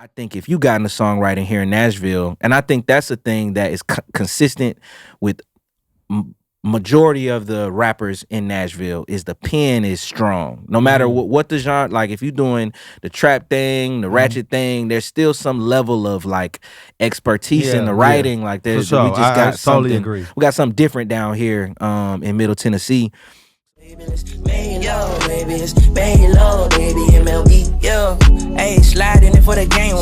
I think if you got into songwriting here in Nashville, and I think that's a thing that is consistent with majority of the rappers in Nashville, is the pen is strong. No matter what the genre, like if you're doing the trap thing, the ratchet thing, there's still some level of like expertise in the writing. Like there's, sure. we just got I something. totally agree. We got something different down here in Middle Tennessee. Baby, it's bang low, baby, MLB, yo. Hey, sliding in for the game,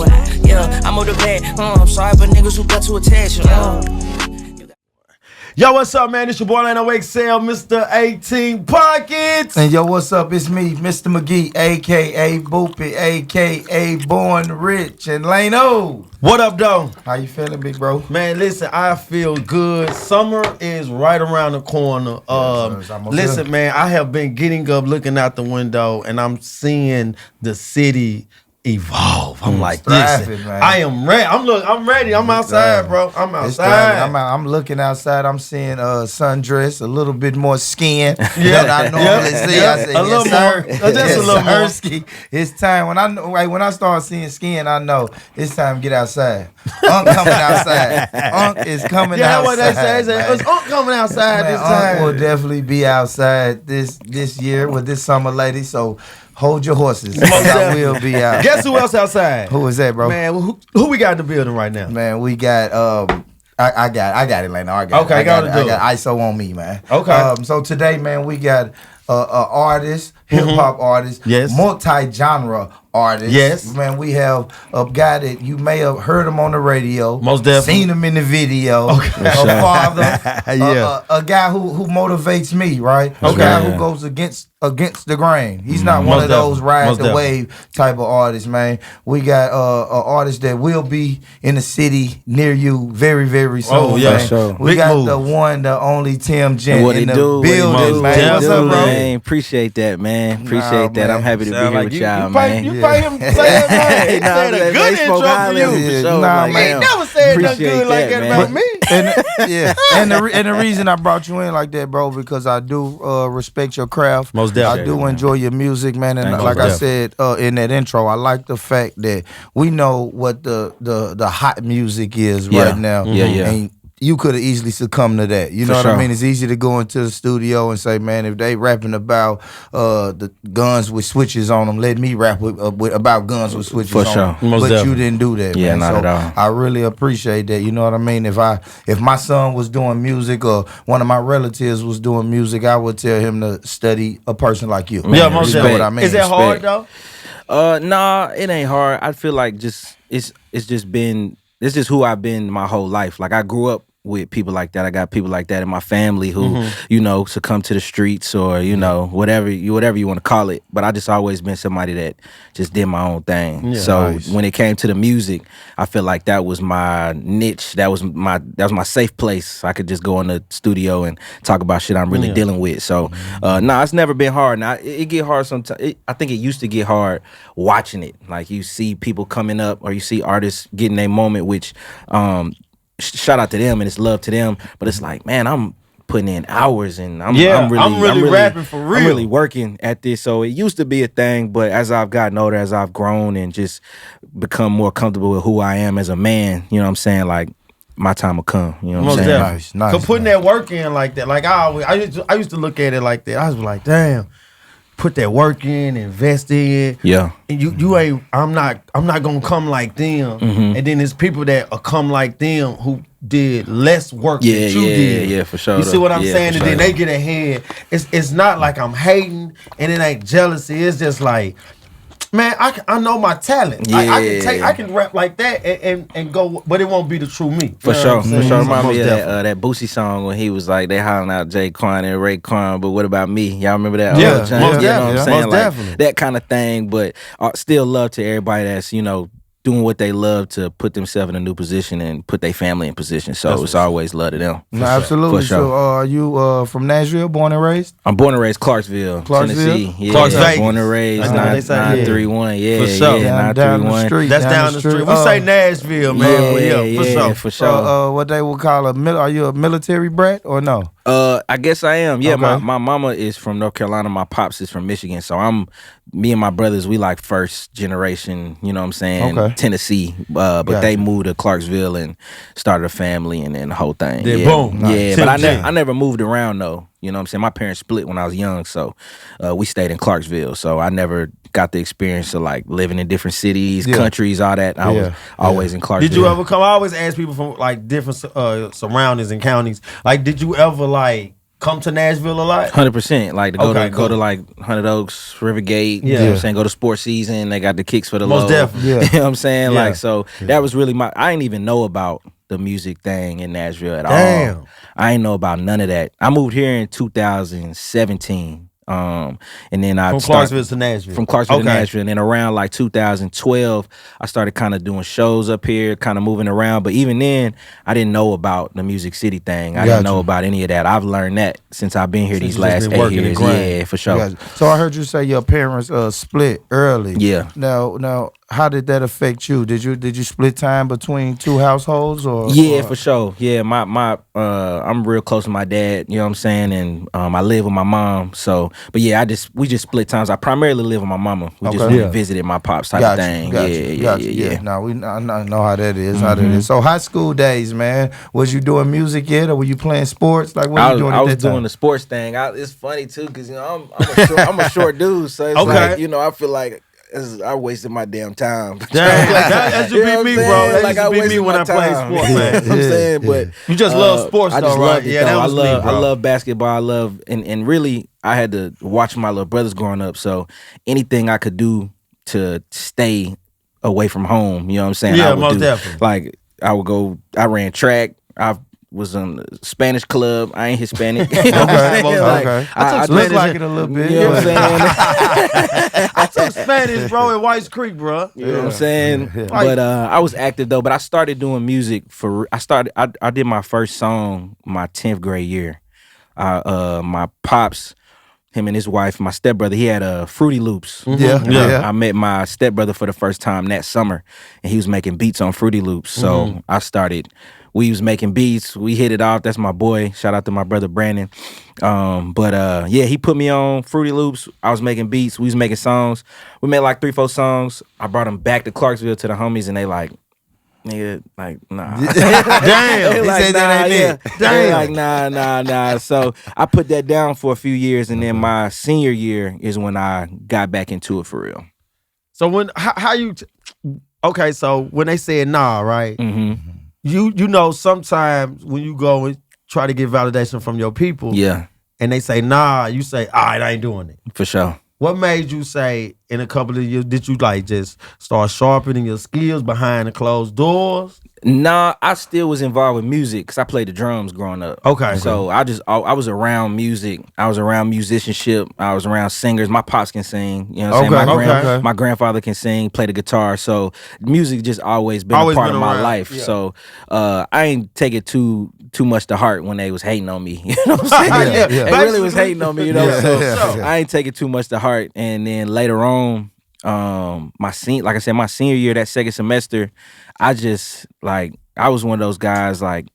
yeah. I'm on the back, I'm sorry for niggas who got too attached, Yo, what's up, man? It's your boy Lano XL, Mr. 18 Pockets. And yo, what's up? It's me, Mr. McGee, a.k.a. Boopy, a.k.a. Born Rich, and Lano. What up, though? How you feeling, big bro? Man, listen, I feel good. Summer is right around the corner. Listen, man, I have been getting up, looking out the window, and I'm seeing the city evolve. I'm like, listen, I am ready. I'm ready. I'm outside, bro. I'm outside. I'm looking outside. I'm seeing sundress, a little bit more skin than I normally see. I say, a little more. Just a little more. It's time. When I start seeing skin, I know it's time to get outside. Unc coming outside. Unc is coming outside. Yeah, what they say. It's Unc coming outside this time. Unc will definitely be outside this year with this summer lady. So hold your horses. I will be out. Guess who else outside? Who is that, bro? Man, who we got in the building right now? Man, we got I got it, Lano. I got ISO on me, man. Okay. So today, man, we got a artist, hip hop artist, multi-genre artist. Yes. Man, we have a guy that you may have heard him on the radio. Most definitely. Seen him in the video. Okay. A father. A guy who motivates me, right? A guy who goes against the grain. He's not one of those ride the wave type of artists, man. We got an artist that will be in the city near you very, very soon. Oh, yeah, man. sure. We got the one, the only Tim Gent in the building, man. What's up, bro? Man, appreciate that, man. Appreciate that. Man. I'm happy to be here with y'all, man. You pay him to say that, man. He said a good intro for you. Man. He ain't never said nothing good like that about me. And the reason I brought you in like that, bro, because I do respect your craft. Most definitely. I do enjoy your music, man. And like I said in that intro, I like the fact that we know what the hot music is right now. And you could have easily succumbed to that. You know what I mean? It's easy to go into the studio and say, man, if they rapping about the guns with switches on them, let me rap about guns with switches on them. But you didn't do that, man. Not at all. I really appreciate that. You know what I mean? If my son was doing music or one of my relatives was doing music, I would tell him to study a person like you. Yeah, most definitely. What I mean? Is that hard though? Nah, it ain't hard. I feel like it's just who I've been my whole life. Like I grew up with people like that. I got people like that in my family who, succumb to the streets or, whatever you want to call it. But I just always been somebody that just did my own thing. Yeah, so when it came to the music, I feel like that was my niche. That was my safe place. I could just go in the studio and talk about shit I'm really dealing with. So it's never been hard. Now it get hard sometimes. I think it used to get hard watching it. Like you see people coming up or you see artists getting their moment, which shout out to them and it's love to them, but it's like, man, I'm putting in hours and I'm really rapping for real. I'm really working at this. So it used to be a thing, but as I've gotten older, as I've grown and just become more comfortable with who I am as a man, you know what I'm saying? Like my time will come. You know what I'm saying? Nice. So putting that work in like that, like I used to look at it like that. I was like, damn. Put that work in, invest in. Yeah. And you ain't. I'm not gonna come like them. And then there's people that come like them who did less work than you did. Yeah, for sure. You see what I'm saying? And then they get ahead. It's not like I'm hating and it ain't jealousy. It's just like, man, I know my talent. I can rap like that and go, but it won't be the true me. For sure. Remind me of that Boosie song when he was like, they hollering out Jay Quan and Ray Quan, but what about me? Y'all remember that? Yeah, most definitely. You know what I'm saying? Most definitely. That kind of thing, but still love to everybody that's, doing what they love to put themselves in a new position and put their family in position. So it's always love to them. No, absolutely. Sure. So are you from Nashville, born and raised? I'm born and raised Clarksville, Tennessee. Yeah, Clarksville. Born and raised 931. Yeah, for sure. Yeah, down the street. That's down the street. We say Nashville, man. For sure. What they would call are you a military brat or no? I guess I am. Yeah, Okay. my mama is from North Carolina. My pops is from Michigan. So me and my brothers, we like first generation, you know what I'm saying? Okay. Tennessee, but they moved to Clarksville and started a family and then the whole thing. Then yeah. boom. Yeah, Tim but Gent. I never moved around though. You know what I'm saying? My parents split when I was young, so we stayed in Clarksville. So I never got the experience of like living in different cities, countries, all that. I was always in Clarksville. Did you ever come? I always ask people from like different surroundings and counties. Like, did you ever like come to Nashville a lot? 100%. Like to go to like Hundred Oaks, Rivergate. You know what I'm saying? Go to sports season. They got the kicks for the Most low. definitely. You know what I'm saying? Like, so that was really I didn't even know about the music thing in Nashville at all. I ain't know about none of that. I moved here in 2017. And then from Clarksville to Nashville. From Clarksville to Nashville. And then around like 2012, I started kind of doing shows up here, kind of moving around. But even then, I didn't know about the Music City thing. I didn't know about any of that. I've learned that since I've been here these last 8 years. Yeah, for sure. So I heard you say your parents split early. Yeah. Now, how did that affect you? Did you split time between two households or? Yeah, for sure. Yeah, my I'm real close to my dad. You know what I'm saying, and I live with my mom. So, but yeah, we just split times. I primarily live with my mama. We just went and visited my pops type of thing. Yeah. Now I know how that is. So high school days, man. Was you doing music yet, or were you playing sports? Like what were you doing? I was doing the sports thing. It's funny too, because you know I'm a short dude, so it's like, you know, I feel like I wasted my damn time. That should be me, bro. Like I wasted me when I played sports, man. You know what I'm saying, but you just love sports, I though, just right? love it. Yeah, that was me, bro. I love basketball. I love and really, I had to watch my little brothers growing up. So anything I could do to stay away from home, you know what I'm saying? Yeah, I would most do. definitely. Like I would go. I ran track. I was in the Spanish club. I ain't Hispanic. You know what I'm saying? Like, I took Spanish like it a little bit. You know what I'm saying? I took Spanish, bro, in Whites Creek, bro. You know what I'm saying? But I was active though. But I started doing music I did my first song my 10th grade year. My pops, him and his wife, my stepbrother, he had Fruity Loops. I met my stepbrother for the first time that summer, and he was making beats on Fruity Loops. So we was making beats. We hit it off. That's my boy. Shout out to my brother Brandon. He put me on Fruity Loops. I was making beats. We was making songs. We made like 3-4 songs. I brought them back to Clarksville to the homies, and they like, nigga, like, nah. Damn. They like, Damn. Like, nah. So I put that down for a few years, and then my senior year is when I got back into it for real. So how you okay, so when they said nah, right? Mm-hmm. You know, sometimes when you go and try to get validation from your people, and they say nah, you say, all right, I ain't doing it. For sure. What made you say in a couple of years, did you like just start sharpening your skills behind the closed doors? Nah, I still was involved with music because I played the drums growing up. Okay. So I was around music. I was around musicianship. I was around singers. My pops can sing. You know what I'm saying? My grandfather can sing, play the guitar. So music just always been a part of my life. Yeah. So I ain't take it too much to heart when they was hating on me. You know what I'm saying? They really was hating on me, you know? So I ain't take it too much to heart. And then later on, my senior year, that second semester, I was one of those guys like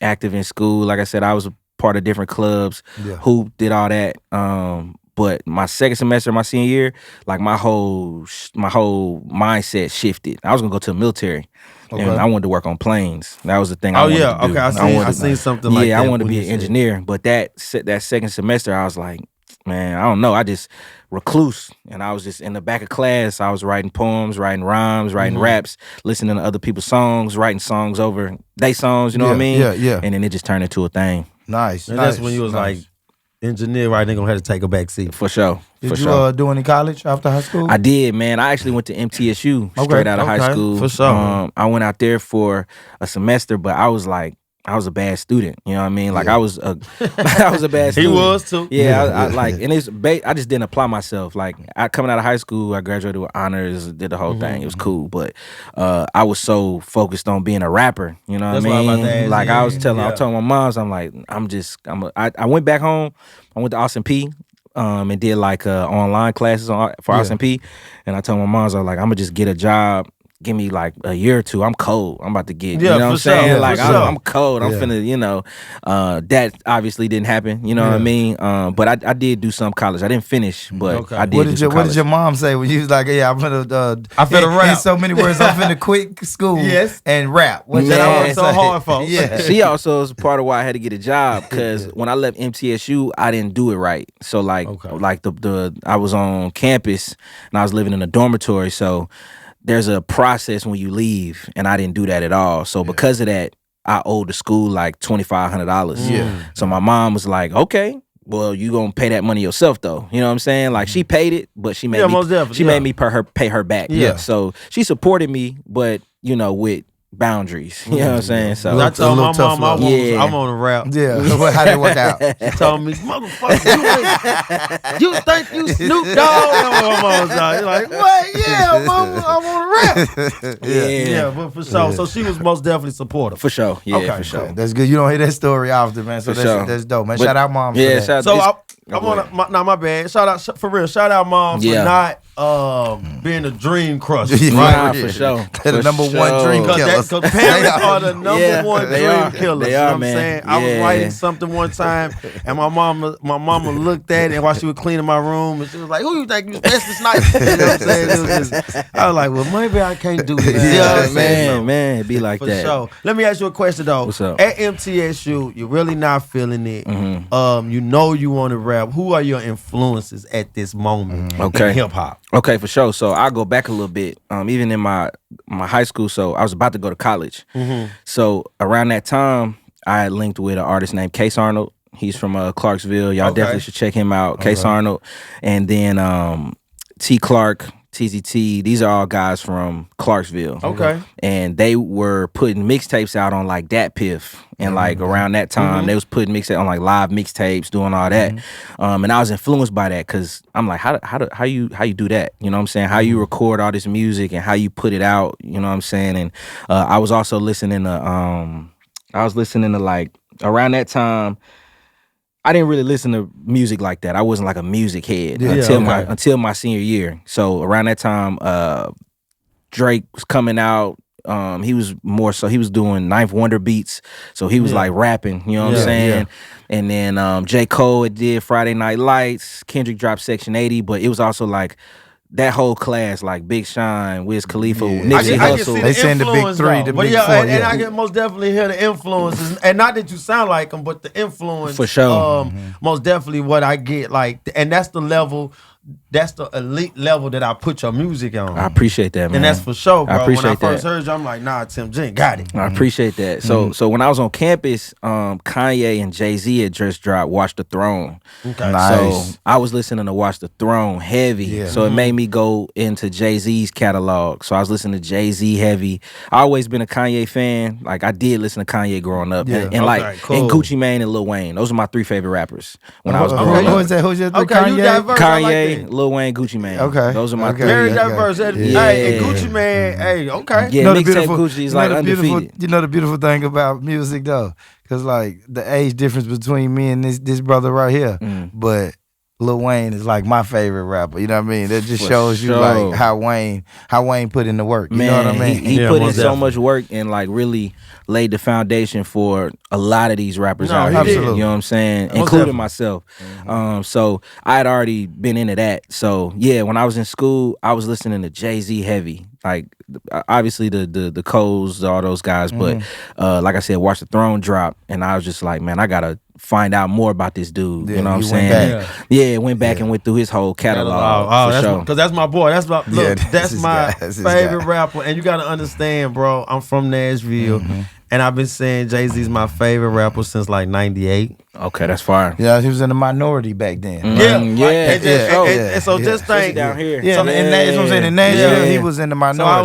active in school. Like I said, I was a part of different clubs, hoop, did all that. But my second semester, my senior year, like my whole mindset shifted. I was gonna go to the military. And I wanted to work on planes. That was the thing I wanted to do. I seen something like that. Yeah, I wanted to be an engineer. But that second semester, I was like, man, I don't know. I just recluse. And I was just in the back of class. I was writing poems, writing rhymes, writing raps, listening to other people's songs, writing songs over their songs, you know what I mean? Yeah. And then it just turned into a thing. Nice. And that's when you was like, engineer, right? They gonna have to take a back seat. For sure. Did you do any college after high school? I did, man. I actually went to MTSU straight out of high school. For sure. I went out there for a semester, but I was a bad student. You know what I mean? Like I was a bad student. He was too. Yeah, I just didn't apply myself. Like coming out of high school, I graduated with honors, did the whole thing. It was cool, but I was so focused on being a rapper. You know what I mean? Like I was telling my moms, I'm like, I went back home. I went to Austin P. And did like online classes for Austin P. And I told my moms, I was like, I'm gonna just get a job give me like a year or two. I'm cold. I'm about to get, you know what I'm saying? Sure, like I'm cold. I'm finna, you know, that obviously didn't happen. You know what I mean? But I did do some college. I didn't finish, but I did. What did your mom say when you was like, yeah, I'm finna rap? In so many words, I'm finna quit school and rap. What did I work so hard for? Yeah. She also was part of why I had to get a job, because when I left MTSU, I didn't do it right. So like I was on campus and I was living in a dormitory, so there's a process when you leave, and I didn't do that at all. So because of that, I owed the school like $2,500. Yeah. So my mom was like, okay, well, you gonna pay that money yourself though. You know what I'm saying? Like she paid it, but she made made me pay her back. Yeah. So she supported me, but you know, with boundaries. You know what I'm saying? So I told my mom I'm on a rap. Yeah. How did it work out? She told me, motherfucker, you think you Snoop Dogg? My mom was like, what? Yeah, mama, I'm on a rap. Yeah, but for sure. So she was most definitely supportive. For sure. Yeah, okay, for sure. Cool. That's good. You don't hear that story often, man. So that's dope, man. Shout out mom. Yeah, shout out. So my bad. Shout out for real. Shout out mom for not being a dream crusher. Right, for sure. They're the number one dream killers. Because parents are the number one dream killers. They you know are, what I'm saying? I was writing something one time, and my mama looked at it while she was cleaning my room, and she was like, "Who you think you Wesley Snipes?" You know what I'm saying? I was like, "Well, maybe I can't do this." Man, it be like that. For sure. Let me ask you a question though. What's up? At MTSU, you're really not feeling it. Mm-hmm. You know you want to rap. Who are your influences at this moment in hip hop? Okay, for sure. So I'll go back a little bit. Even in my high school, so I was about to go to college. Mm-hmm. So around that time, I had linked with an artist named Case Arnold. He's from Clarksville. Y'all definitely should check him out. Case Arnold. And then T. Clark, TZT. These are all guys from Clarksville. Okay. And they were putting mixtapes out on like Dat Piff. And like around that time, they was putting mixtapes on like live mixtapes, doing all that. And I was influenced by that, because I'm like, how you do that? You know what I'm saying? How you record all this music and how you put it out? You know what I'm saying? And I was also listening to like around that time. I didn't really listen to music like that. I wasn't like a music head until my senior year. So around that time, Drake was coming out. He was doing Ninth Wonder beats, so he was like rapping, you know what I'm saying? And then J. Cole did Friday Night Lights, Kendrick dropped Section 80, but it was also like that whole class, like Big Sean, Wiz Khalifa, Nipsey Hussle. They saying the big three, the big four. And I can most definitely hear the influences, and not that you sound like them, but the influence. For sure. Most definitely what I get, like, and that's the level. That's the elite level that I put your music on. I appreciate that, man. And that's for sure, bro. I appreciate when I first heard you, I'm like, nah, Tim Gent got it. I appreciate that. So when I was on campus, Kanye and Jay-Z had just dropped Watch the Throne. Okay. Nice. So I was listening to Watch the Throne heavy. Yeah. So it made me go into Jay-Z's catalog. So I was listening to Jay-Z heavy. I always been a Kanye fan. Like I did listen to Kanye growing up. And and Gucci Mane and Lil Wayne. Those are my three favorite rappers when I was growing up. Who's that? Who's your Kanye, Lil Wayne, Gucci Mane. Okay. Those are my three. Very diverse. Hey, and Gucci Mane, hey, okay. Yeah, mixtape Gucci is like undefeated. You know the beautiful thing about music though? Because like the age difference between me and this brother right here. But Lil Wayne is like my favorite rapper. You know what I mean? That just shows you like how Wayne put in the work. You know what I mean? He put in so much work and like really laid the foundation for a lot of these rappers out here. Absolutely. You know what I'm saying? Including myself. So I had already been into that. So yeah, when I was in school, I was listening to Jay-Z heavy. Like obviously the Coles, all those guys, but like I said, Watch the Throne drop, and I was just like, man, I gotta find out more about this dude. You know what I'm saying? Went back and went through his whole catalog. Because that's my boy. That's my favorite rapper. And you gotta understand, bro, I'm from Nashville. And I've been saying Jay-Z's my favorite rapper since like 98. Okay, that's fine. Yeah, he was in the minority back then. And so just think down here. Yeah, that's what I'm saying. In Nashville, he was in the minority. So I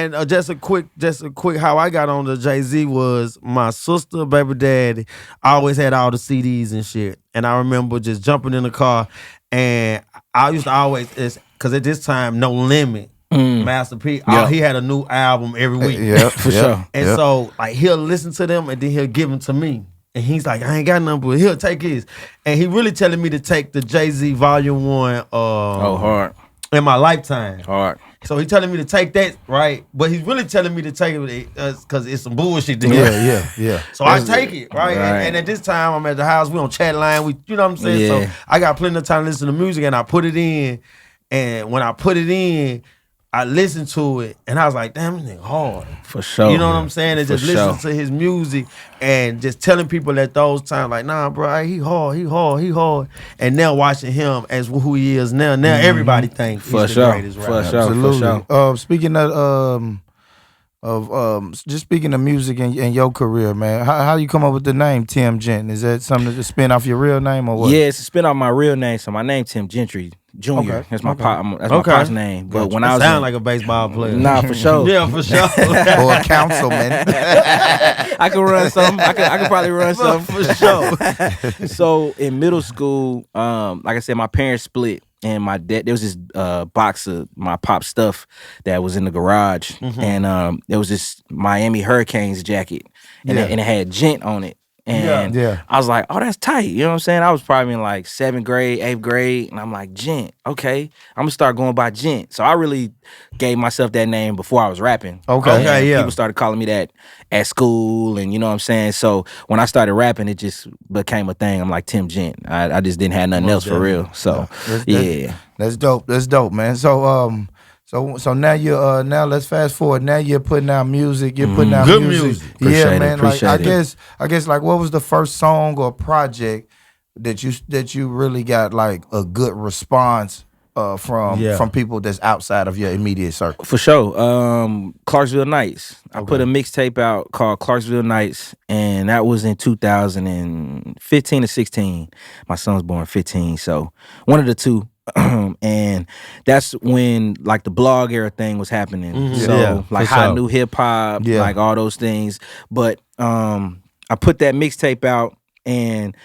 was, just a quick how I got on to Jay-Z was my sister, baby daddy, always had all the CDs and shit. And I remember just jumping in the car, and I used to always, because at this time, No Limit, Master P, he had a new album every week. For sure. And so like he'll listen to them and then he'll give them to me. And he's like, I ain't got nothing, but he'll take his. And he really telling me to take the Jay-Z Volume 1. Hard. in my lifetime. Hard. So he telling me to take that, right? But he's really telling me to take it because it's some bullshit there. Yeah. So I take it, right? And at this time, I'm at the house. We on chat line. You know what I'm saying? Yeah. So I got plenty of time to listen to music, and I put it in. And when I put it in, I listened to it, and I was like, damn, this nigga hard. For sure. You know what I'm saying? And just listening sure. to his music and just telling people at those times, like, nah, bro, he hard. And now watching him as who he is now everybody thinks he's the greatest rapper. For sure. Absolutely. Speaking just speaking of music and your career, man, how you come up with the name Tim Gent? Is that something to spin off your real name or what? Yeah, it's a spin off my real name. So my name Tim Gentry Jr. Okay. That's my pop. That's my pop's name. But when I was sound like a baseball player. Nah, for sure. Yeah, for sure. Or a councilman. I could run some. I could probably run some for sure. So in middle school, like I said, my parents split. And my dad, there was this box of my pop stuff that was in the garage, and there was this Miami Hurricanes jacket, and it had Gent on it. And I was like, oh, that's tight. You know what I'm saying? I was probably in like 7th grade, 8th grade, and I'm like, Gent, okay. I'm gonna start going by Gent. So I really gave myself that name before I was rapping. Okay, People started calling me that at school, and you know what I'm saying? So when I started rapping, it just became a thing. I'm like Tim Gent. I just didn't have nothing else for real. So That's dope. That's dope, man. So So now you're now let's fast forward. Now you're putting out music. You're putting out good music. Appreciate man. Appreciate like I guess like what was the first song or project that you really got like a good response from people that's outside of your immediate circle? For sure. Clarksville Nights. I put a mixtape out called Clarksville Nights, and that was in 2015 or 16. My son's born 15, so one of the two. And that's when like the blog era thing was happening. So like hot new hip hop, like all those things. But I put that mixtape out, and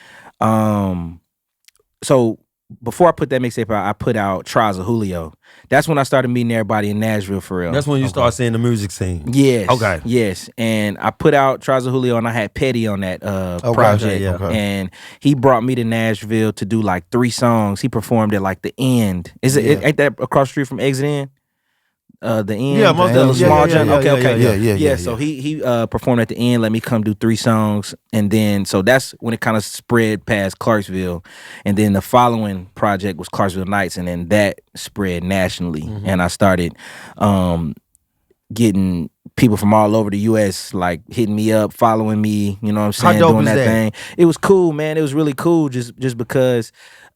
so before I put that mixtape out, I put out Trials of Julio. That's when I started meeting everybody in Nashville for real. That's when you start seeing the music scene. Yes. Okay. Yes. And I put out Trials of Julio, and I had Petty on that project. And he brought me to Nashville to do like 3 songs. He performed at like the End. Ain't that across the street from Exit End? The End, the small jump. Okay. So he performed at the End. Let me come do 3 songs, and then so that's when it kind of spread past Clarksville, and then the following project was Clarksville Nights, and then that spread nationally, and I started getting people from all over the U.S. like hitting me up, following me. You know what I'm saying? How dope doing is that that thing. It was cool, man. It was really cool, just because.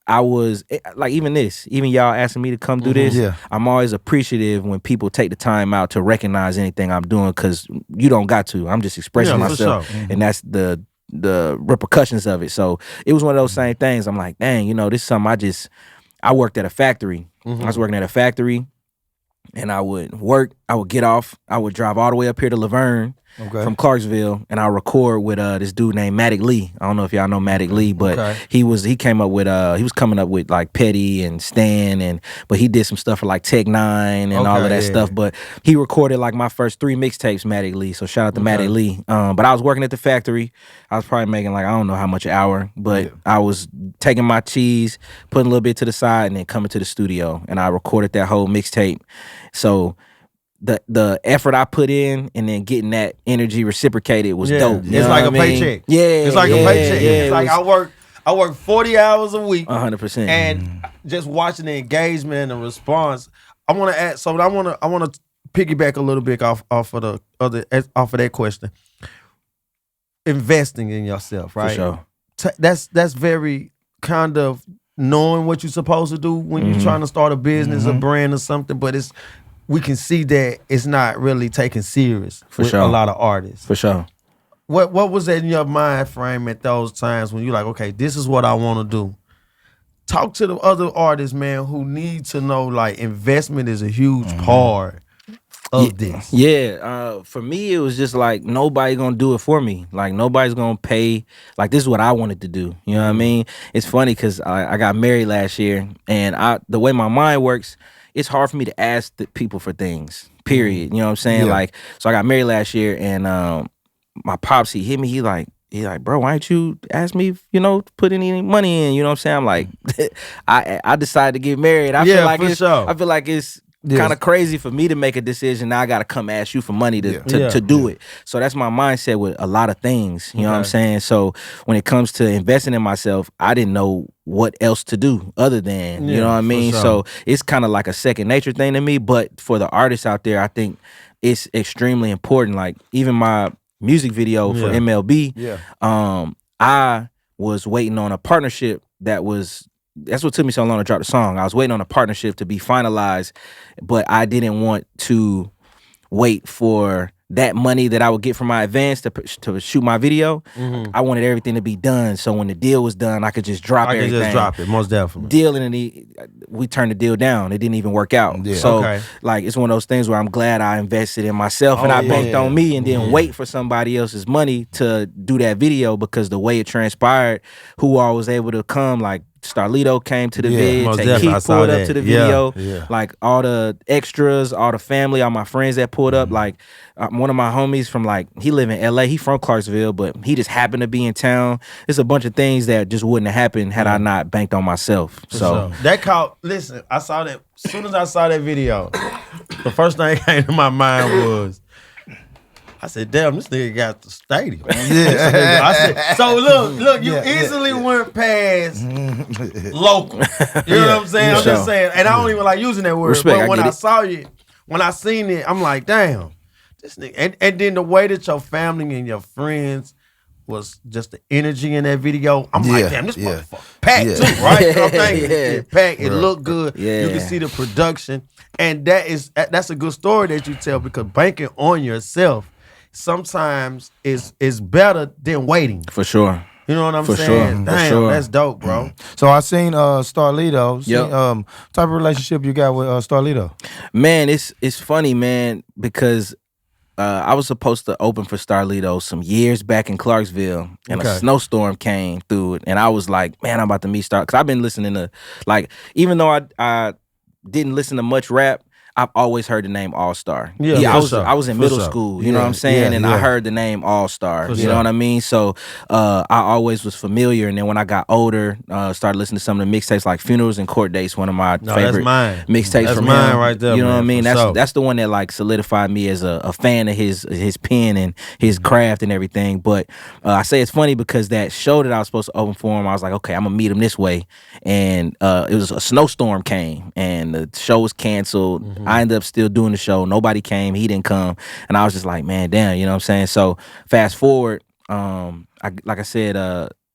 I was like, even y'all asking me to come do this. I'm always appreciative when people take the time out to recognize anything I'm doing, because you don't got to. I'm just expressing myself, and that's the repercussions of it. So it was one of those same things. I'm like, dang, this is something I worked at a factory. I was working at a factory, and I would work. I would get off. I would drive all the way up here to Laverne. From Clarksville, and I record with this dude named Matic Lee. I don't know if y'all know Matic Lee, but he was coming up with like Petty and Stan, but he did some stuff for like Tech 9 and all of that stuff. But he recorded like my first 3 mixtapes, Matic Lee. So shout out to Matic Lee. But I was working at the factory. I was probably making like I don't know how much an hour, but I was taking my cheese, putting a little bit to the side, and then coming to the studio, and I recorded that whole mixtape. So the effort I put in and then getting that energy reciprocated was dope. It's like a paycheck. Yeah. It's like a paycheck. It's like I work 40 hours a week. 100%. And just watching the engagement and the response, I want to add. So I want to piggyback a little bit off of that question. Investing in yourself, right? For sure. That's very kind of knowing what you're supposed to do when you're trying to start a business, a brand, or something. But we can see that it's not really taken serious with a lot of artists. For sure. What was that in your mind frame at those times when you're like, okay, this is what I want to do? Talk to the other artists, man, who need to know like investment is a huge part of this. Yeah. For me, it was just like nobody gonna do it for me. Like nobody's gonna pay. Like this is what I wanted to do. You know what I mean? It's funny because I got married last year, and the way my mind works, it's hard for me to ask the people for things, period. You know what I'm saying? Like, so I got married last year, and my pops, he hit me. He like, he like, bro, why don't you ask me, put any money in? You know what I'm saying? I'm like, I decided to get married. I feel like it's kind of crazy for me to make a decision. Now I got to come ask you for money to do it. So that's my mindset with a lot of things. You know what I'm saying? So when it comes to investing in myself, I didn't know what else to do other than, you know what I mean? Sure. So it's kind of like a second nature thing to me. But for the artists out there, I think it's extremely important. Like even my music video for MLB, I was waiting on a partnership that's what took me so long to drop the song. I was waiting on a partnership to be finalized, but I didn't want to wait for that money that I would get from my advance to shoot my video. I wanted everything to be done, so when the deal was done, I could just drop everything. Just drop it, most definitely. We turned the deal down. It didn't even work out. Yeah. So like it's one of those things where I'm glad I invested in myself and I banked on me and didn't wait for somebody else's money to do that video, because the way it transpired, who all was able to come, like Starlito came to the vid, Keith pulled up to the video, like all the extras, all the family, all my friends that pulled up, like one of my homies from he live in LA, he from Clarksville, but he just happened to be in town. It's a bunch of things that just wouldn't have happened had I not banked on myself. So listen, I saw that, as soon as I saw that video, the first thing that came to my mind was, I said, damn, this nigga got the stadium. I said, so look, you easily went past local. You know what I'm saying? I'm just saying, and I don't even like using that word. Respect, but when I saw you, when I seen it, I'm like, damn, this nigga. And then the way that your family and your friends was just the energy in that video, I'm like, damn, this motherfucker packed too, right? You know what I'm thinking? It packed, it looked good. You can see the production. And that's a good story that you tell, because banking on yourself sometimes is better than waiting. For sure. You know what I'm saying? Damn, that's dope, bro. So I seen Starlito. Type of relationship you got with Starlito? Man, it's funny, man, because I was supposed to open for Starlito some years back in Clarksville, and a snowstorm came through it, and I was like, man, I'm about to meet Star, because I've been listening to, even though I didn't listen to much rap, I've always heard the name All Star. I was in middle school, you know what I'm saying? And I heard the name All Star, you know what I mean? So I always was familiar. And then when I got older, started listening to some of the mixtapes like Funerals and Court Dates, one of my favorite mixtapes from him. Right there, you know what I mean? That's the one that solidified me as a fan of his pen and his craft and everything. But I say it's funny because that show that I was supposed to open for him, I was like, okay, I'm gonna meet him this way. And it was a snowstorm came and the show was canceled. I ended up still doing the show. Nobody came. He didn't come. And I was just like, man, damn, you know what I'm saying? So fast forward, like I said,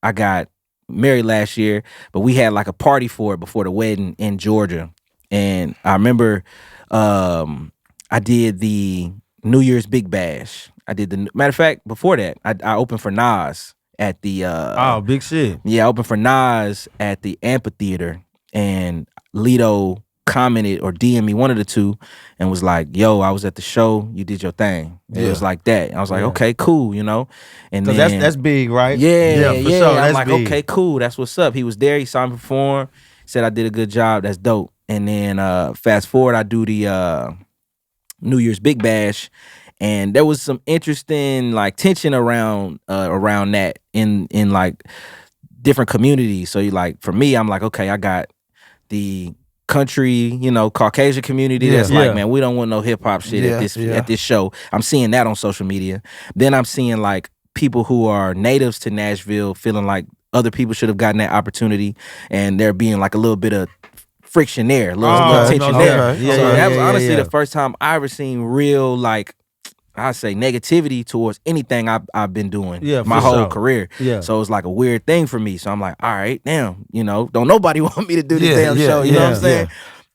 I got married last year, but we had a party for it before the wedding in Georgia. And I remember I did the New Year's Big Bash. Matter of fact, before that, I opened for Nas at the big shit. Yeah, I opened for Nas at the amphitheater, and Lito commented or DM'd me, one of the two, and was like, yo, I was at the show, you did your thing. It was like that. And I was like, okay, cool, And then that's big, right? Yeah, for sure. I'm like, big. Okay, cool, that's what's up. He was there, he saw me perform, said I did a good job, that's dope. And then fast forward, I do the New Year's Big Bash, and there was some interesting tension around that in different communities. So for me, I'm like, okay, I got the country, Caucasian community that's man, we don't want no hip hop shit at this show. I'm seeing that on social media. Then I'm seeing people who are natives to Nashville feeling like other people should have gotten that opportunity, and there being a little bit of friction there, a little tension there. So that was honestly the first time I ever seen real I say negativity towards anything I've been doing my whole career. So it's a weird thing for me. So I'm like, all right, damn, don't nobody want me to do this damn show. You know what I'm saying?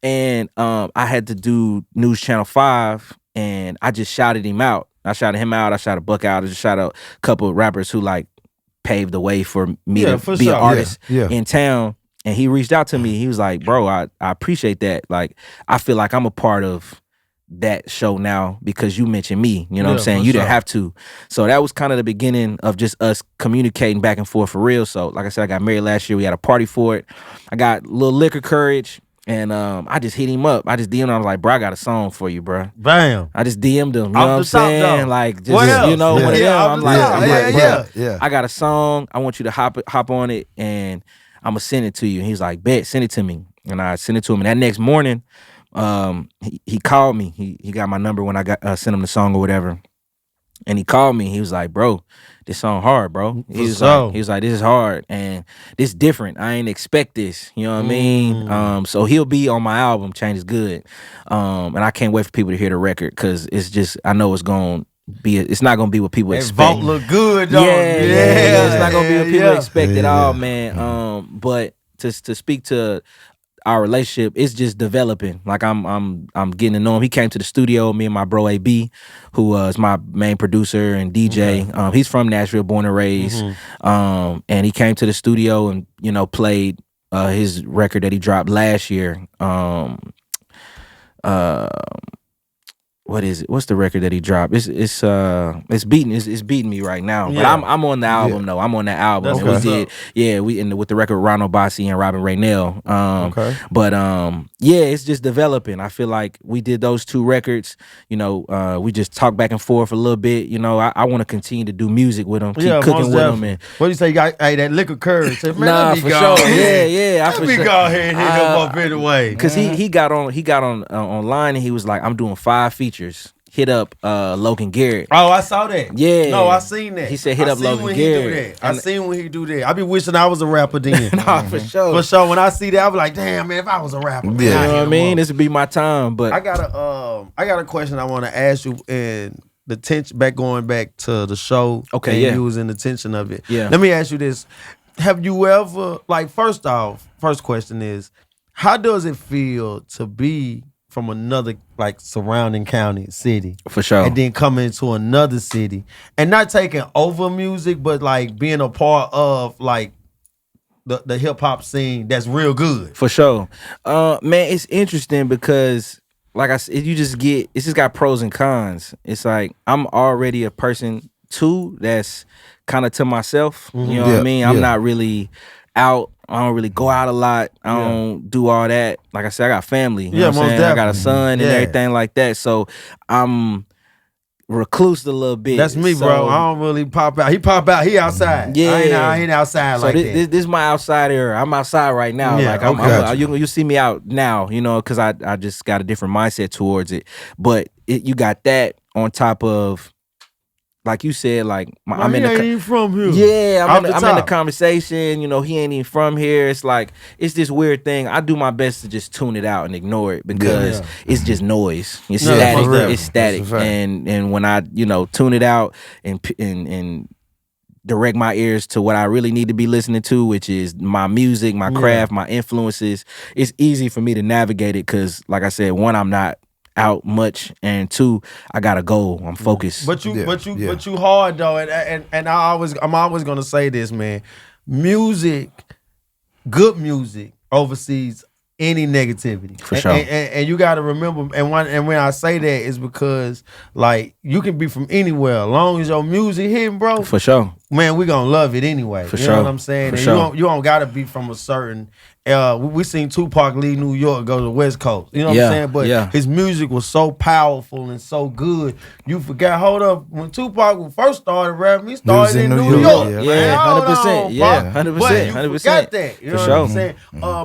And I had to do News Channel 5, and I just shouted him out. I shouted him out. I shouted Buck out. I just shouted out a couple of rappers who paved the way for me to be an artist in town. And he reached out to me. He was like, bro, I appreciate that. I feel like I'm a part of that show now because you mentioned me, you know what I'm saying? You didn't have to. So that was kind of the beginning of just us communicating back and forth for real. So like I said, I got married last year. We had a party for it. I got a little liquor courage, And I just hit him up. I just DM'd him. I was like, bro, I got a song for you, bro. Bam. I just DM'd him. You know what I'm saying? Though. Like, just, one of them. I'm like, yeah. I got a song. I want you to hop on it, and I'm gonna send it to you. And he's like, bet, send it to me. And I sent it to him. And that next morning, he called me. He got my number when I sent him the song or whatever. And he called me. He was like, bro, this song hard, bro. He was like, this is hard and this different. I ain't expect this. You know what I mean? So he'll be on my album, Change is Good. And I can't wait for people to hear the record because it's just, I know it's going to be, it's not going to be what people expect. Vault look good, though. Yeah. It's not going to be what people expect at all, man. But to speak to our relationship, it's just developing. Like I'm getting to know him. He came to the studio, me and my bro AB, who is my main producer and DJ. Okay. He's from Nashville, born and raised. And he came to the studio and, you know, played his record that he dropped last year. What is it? What's the record that he dropped? It's beating me right now. But I'm on the album though. I'm on that album. That's and we with the record Ronald Bossi and Robin Raynell. But it's just developing. I feel like we did those 2 records. You know, we just talked back and forth a little bit. You know, I want to continue to do music with him, keep cooking with him. And what do you say? You got that liquor curve? Say, man, nah, for sure. Yeah. Let me go ahead and hit him up anyway. Because he got on online and he was like, I'm doing 5 features. Hit up Logan Garrett. Oh, I saw that. Yeah. No, I seen that. He said hit up Logan Garrett. I seen when he do that. I be wishing I was a rapper then. Nah, for sure. For sure. When I see that, I be like, damn, man, if I was a rapper. You know what I mean? This would be my time. But I got a question I want to ask you, and the tension going back to the show. Okay, and you was in the tension of it. Yeah. Let me ask you this. Have you ever, like, first question is, how does it feel to be from another, like, surrounding county, city? For sure. And then coming into another city and not taking over music, but like being a part of like the hip hop scene that's real good. For sure. Man, it's interesting because like I said, it's just got pros and cons. It's like I'm already a person too that's kind of to myself. You know what I mean? I'm not really out. I don't really go out a lot. I don't do all that. Like I said, I got family. You know what I'm saying? I got a son and everything like that. So I'm recluse a little bit. That's me, bro. I don't really pop out. He pop out. He outside. Yeah. I ain't outside so like this, that. This is my outside era. I'm outside right now. Yeah, like you see me out now, you know, because I just got a different mindset towards it. But you got that on top of, like you said, like I'm in ain't even from here. Yeah, I'm in the conversation. You know, he ain't even from here. It's like it's this weird thing. I do my best to just tune it out and ignore it because it's just noise. It's static. It's static. And when I tune it out and direct my ears to what I really need to be listening to, which is my music, my craft, my influences, it's easy for me to navigate it because, like I said, one, I'm not out much, and 2, I got a goal. I'm focused. But you hard though, and I'm always gonna say this, man. Music, good music oversees any negativity. For sure. And you got to remember, and when I say that is because like you can be from anywhere, as long as your music hitting, bro. For sure. Man, we gonna love it anyway. For you sure. know what I'm saying? For and sure. You don't gotta be from a certain. We seen Tupac leave New York, go to the West Coast. You know what I'm saying? But his music was so powerful and so good. You forgot. Hold up, when Tupac first started rapping, he started in New York. Yeah, 100%. Yeah, 100%. But you forgot that. You know what I'm saying?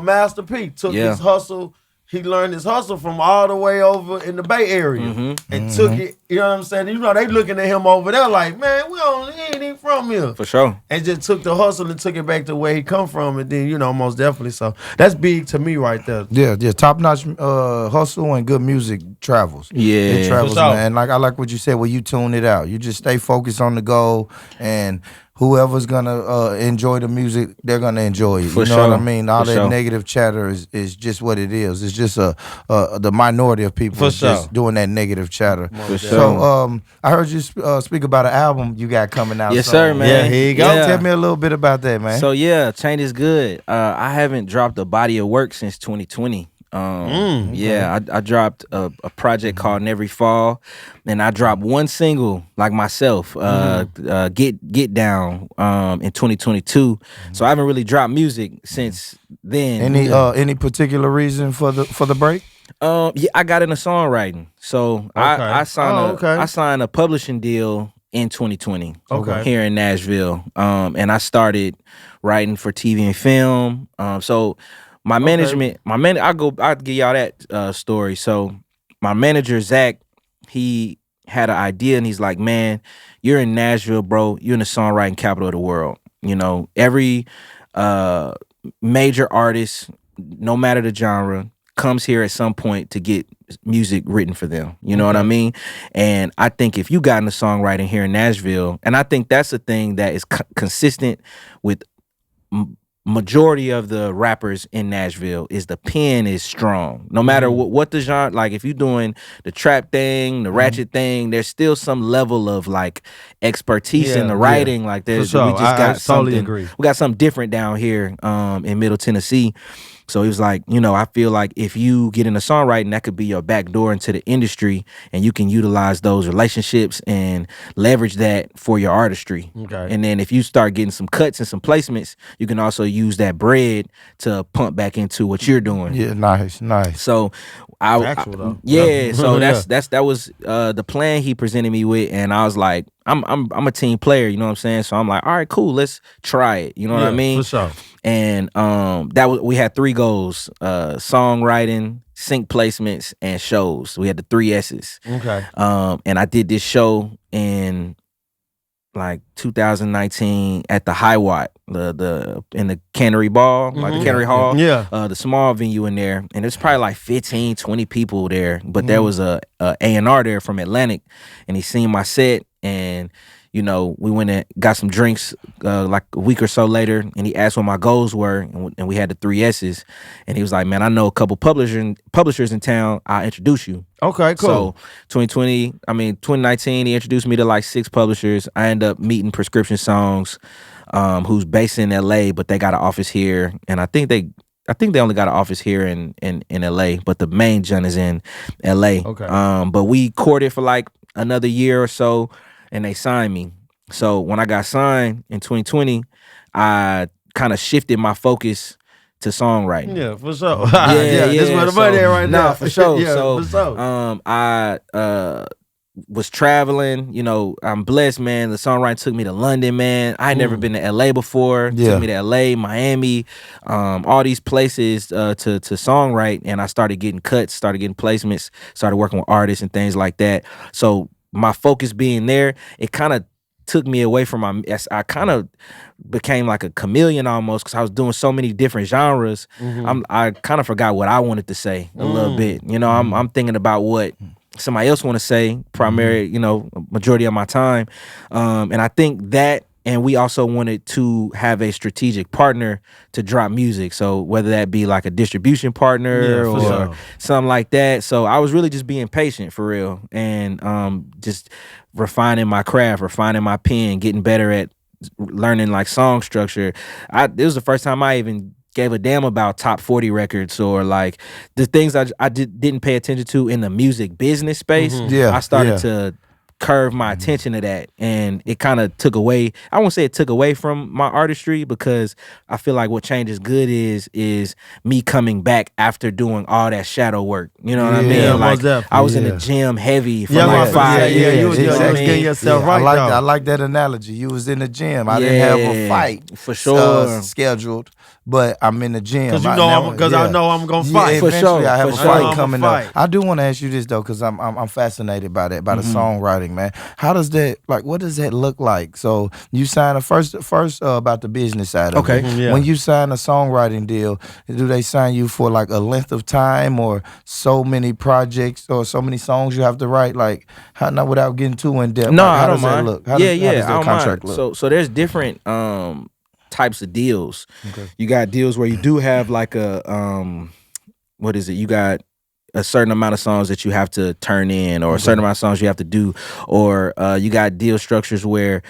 Master P took his hustle. He learned his hustle from all the way over in the Bay Area and took it, you know what I'm saying? You know, they looking at him over there like, man, he ain't even from here. For sure. And just took the hustle and took it back to where he come from. And then, most definitely. So that's big to me right there. Yeah. Top-notch hustle and good music travels. Yeah. It travels, man. I like what you said, where you tune it out. You just stay focused on the goal, and whoever's gonna enjoy the music, they're gonna enjoy it. What I mean? All that negative chatter is just what it is. It's just the minority of people just doing that negative chatter. So I heard you speak about an album you got coming out. Yes, sir, man. Yeah, here you go. Tell me a little bit about that, man. So Change is Good. I haven't dropped a body of work since 2020. I dropped a project called Every Fall, and I dropped one single like myself, Get Down, in 2022. So I haven't really dropped music since then. Any particular reason for the break? I got into songwriting, so I signed a publishing deal in 2020 here in Nashville, and I started writing for TV and film. So my management, I'll give y'all that story. So my manager Zach, he had an idea, and he's like, "Man, you're in Nashville, bro. You're in the songwriting capital of the world. You know, every major artist, no matter the genre, comes here at some point to get music written for them. You know what I mean? And I think if you got into songwriting here in Nashville, and I think that's a thing that is consistent with majority of the rappers in Nashville, is the pen is strong. No matter what the genre, like if you're doing the trap thing, the ratchet thing, there's still some level of like expertise in the writing. Like there's, sure. we just got I totally something. agree. We got something different down here in Middle Tennessee. So he was like, you know, I feel like if you get into songwriting, that could be your back door into the industry, and you can utilize those relationships and leverage that for your artistry. Okay. And then if you start getting some cuts and some placements, you can also use that bread to pump back into what you're doing. Yeah, nice. So that was the plan he presented me with, and I was like, I'm a team player, you know what I'm saying? So I'm like, all right, cool, let's try it. You know what I mean? For sure. And we had 3 goals: songwriting, sync placements, and shows. We had the 3 S's. Okay. And I did this show in like 2019 at the High Watt, in the Cannery Ball, like the Cannery Hall. Yeah. The small venue in there. And there's probably like 15, 20 people there. But there was a A&R there from Atlantic, and he seen my set, and you know, we went and got some drinks like a week or so later, and he asked what my goals were, and we had the 3 S's. And he was like, man, I know a couple publishers in town. I'll introduce you. Okay, cool. So 2019, he introduced me to like 6 publishers. I ended up meeting Prescription Songs, who's based in LA, but they got an office here. And I think they only got an office here in LA, but the main joint is in LA. Okay. But we courted for like another year or so, and they signed me. So when I got signed in 2020, I kind of shifted my focus to songwriting. Yeah, for sure. Yeah. This is where the money at right now. Nah, for sure. Yeah, so, for sure. I was traveling. You know, I'm blessed, man. The songwriting took me to London, man. I had never been to LA before. Yeah. Took me to LA, Miami, all these places to songwrite, and I started getting cuts, started getting placements, started working with artists and things like that. So my focus being there, it kind of took me away from I kind of became like a chameleon almost, because I was doing so many different genres. I kind of forgot what I wanted to say a little bit. You know, I'm thinking about what somebody else want to say you know, majority of my time. And I think that, and we also wanted to have a strategic partner to drop music. So whether that be like a distribution partner or something like that. So I was really just being patient for real, and just refining my craft, refining my pen, getting better at learning like song structure. It was the first time I even gave a damn about top 40 records, or like the things I didn't pay attention to in the music business space. I started to curve my attention to that, and it kind of took away, I won't say it took away from my artistry, because I feel like what Change Is Good is me coming back after doing all that shadow work. You know what I mean? Like I was in the gym heavy for like 5 years. You was getting yourself right. I like that analogy. You was in the gym. I didn't have a fight for sure scheduled, but I'm in the gym. Because I know I'm gonna fight. Eventually, for sure. I have a fight coming up. I do want to ask you this though, because I'm fascinated by that, by the songwriting, man. How does that, like, what does that look like? So you sign first about the business side of it. Yeah. When you sign a songwriting deal, do they sign you for like a length of time, or so many projects, or so many songs you have to write? Like, how, not without getting too in depth. No, like, I don't mind. How does that contract look? So there's different types of deals. Okay. You got deals where you do have like a what is it? You got a certain amount of songs that you have to turn in, or a certain amount of songs you have to do, or you got deal structures where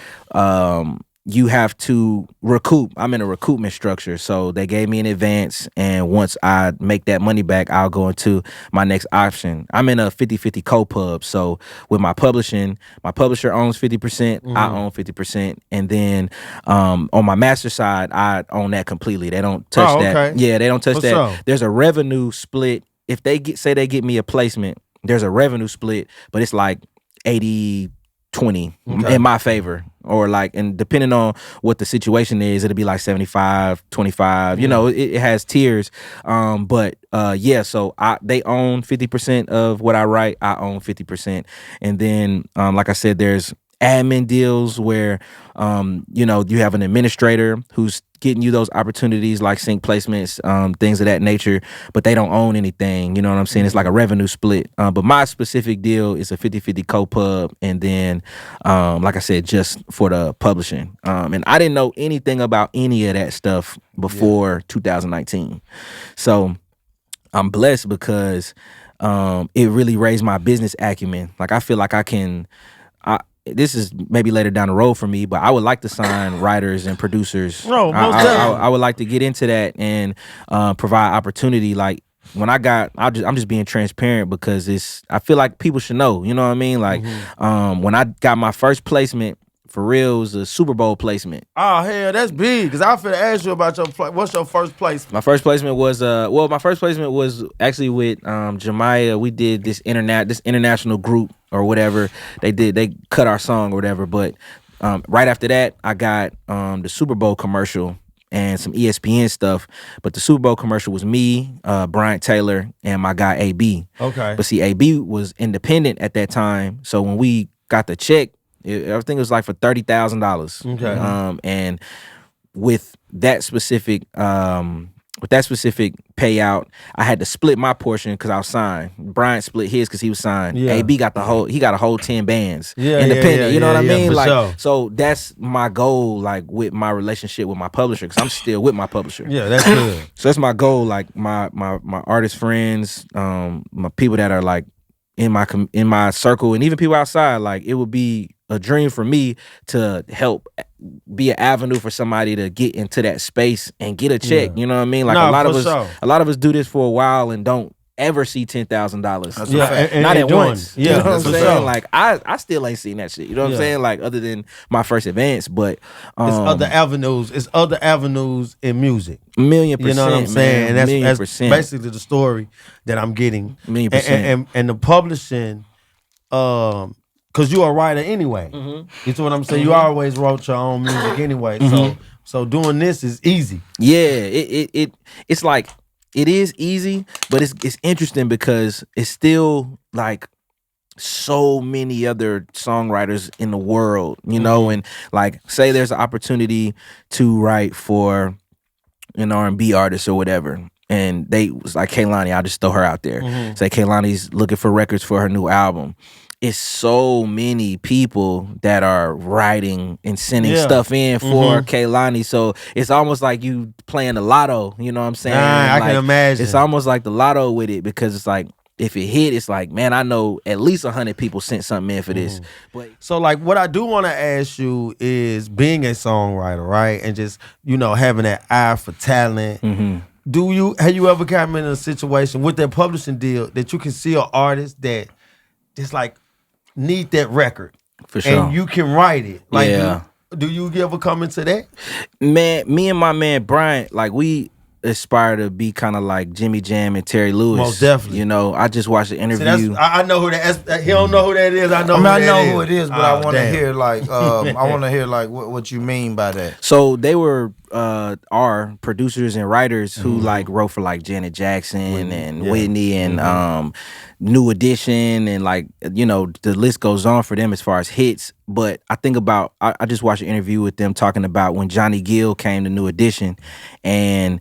you have to recoup. I'm in a recoupment structure. So they gave me an advance, and once I make that money back, I'll go into my next option. I'm in a 50-50 co-pub. So with my publishing, my publisher owns 50%, I own 50%. And then on my master side, I own that completely. They don't touch that. Yeah, they don't touch that. Sure. There's a revenue split. If they get me a placement, there's a revenue split, but it's like 80-20 in my favor. Or like, and depending on what the situation is, it'll be like 75-25. You know, it has tiers. But so they own 50% of what I write. I own 50%. And then, like I said, there's admin deals where you have an administrator who's getting you those opportunities like sync placements, things of that nature, but they don't own anything. You know what I'm saying? It's like a revenue split. But my specific deal is a 50-50 co-pub, and then like I said, just for the publishing. And I didn't know anything about any of that stuff before 2019. So I'm blessed because it really raised my business acumen. Like I feel like this is maybe later down the road for me, but I would like to sign writers and producers. No, I would like to get into that and provide opportunity. Like when I'm just being transparent because I feel like people should know. You know what I mean? Like when I got my first placement, for real, it was a Super Bowl placement. Oh hell, that's big. Cause I finna ask you about what's your first placement? My first placement was actually with Jemiah. We did this international group or whatever. They cut our song or whatever. But right after that, I got the Super Bowl commercial and some ESPN stuff. But the Super Bowl commercial was me, Bryant Taylor, and my guy AB. Okay. But see, AB was independent at that time. So when we got the check, everything was like for $30,000. Okay. And with that specific payout, I had to split my portion because I was signed. Bryant split his because he was signed. Yeah. AB got a whole 10 bands. Yeah, independent. You know what I mean? Like, sure. So that's my goal, like with my relationship with my publisher, because I'm still with my publisher. Yeah, that's good. So that's my goal. Like my artist friends, my people that are like in my circle, and even people outside, like it would be a dream for me to help be an avenue for somebody to get into that space and get a check. You know what I mean? Like a lot of us do this for a while and don't ever see $10,000. Yeah, not at once. Yeah, you know what I'm saying? Sure. Like I still ain't seen that shit. You know what I'm saying? Like other than my first advance, but it's other avenues. It's other avenues in music. 1,000,000%. You know what I'm saying? Man, And that's basically the story that I'm getting. 1,000,000%. And the publishing, because you're a writer anyway. You see what I'm saying? You always wrote your own music anyway. So doing this is easy. Yeah, it's like it is easy, but it's interesting because it's still like so many other songwriters in the world, you know, and like say there's an opportunity to write for an R&B artist or whatever. And they was like Kehlani, I'll just throw her out there. Say Kehlani's looking for records for her new album. It's so many people that are writing and sending stuff in for Kehlani. So it's almost like you playing the lotto, you know what I'm saying? I can imagine. It's almost like the lotto with it, because it's like, if it hit, it's like, man, I know at least 100 people sent something in for this. But so like what I do want to ask you is, being a songwriter, right? And just, having that eye for talent. Have you ever come in a situation with that publishing deal that you can see an artist that just like need that record, for sure, and you can write it? Like, yeah. Do you ever come into that? Man, me and my man Bryant, like we aspire to be kind of like Jimmy Jam and Terry Lewis. Most definitely. I just watched the interview. I know who that is. He don't know who that is. I know who it is, but I want to hear what you mean by that. So they were are producers and writers who like wrote for like Janet Jackson and Whitney and New Edition, and like the list goes on for them as far as hits. But I think about I just watched an interview with them talking about when Johnny Gill came to New Edition, and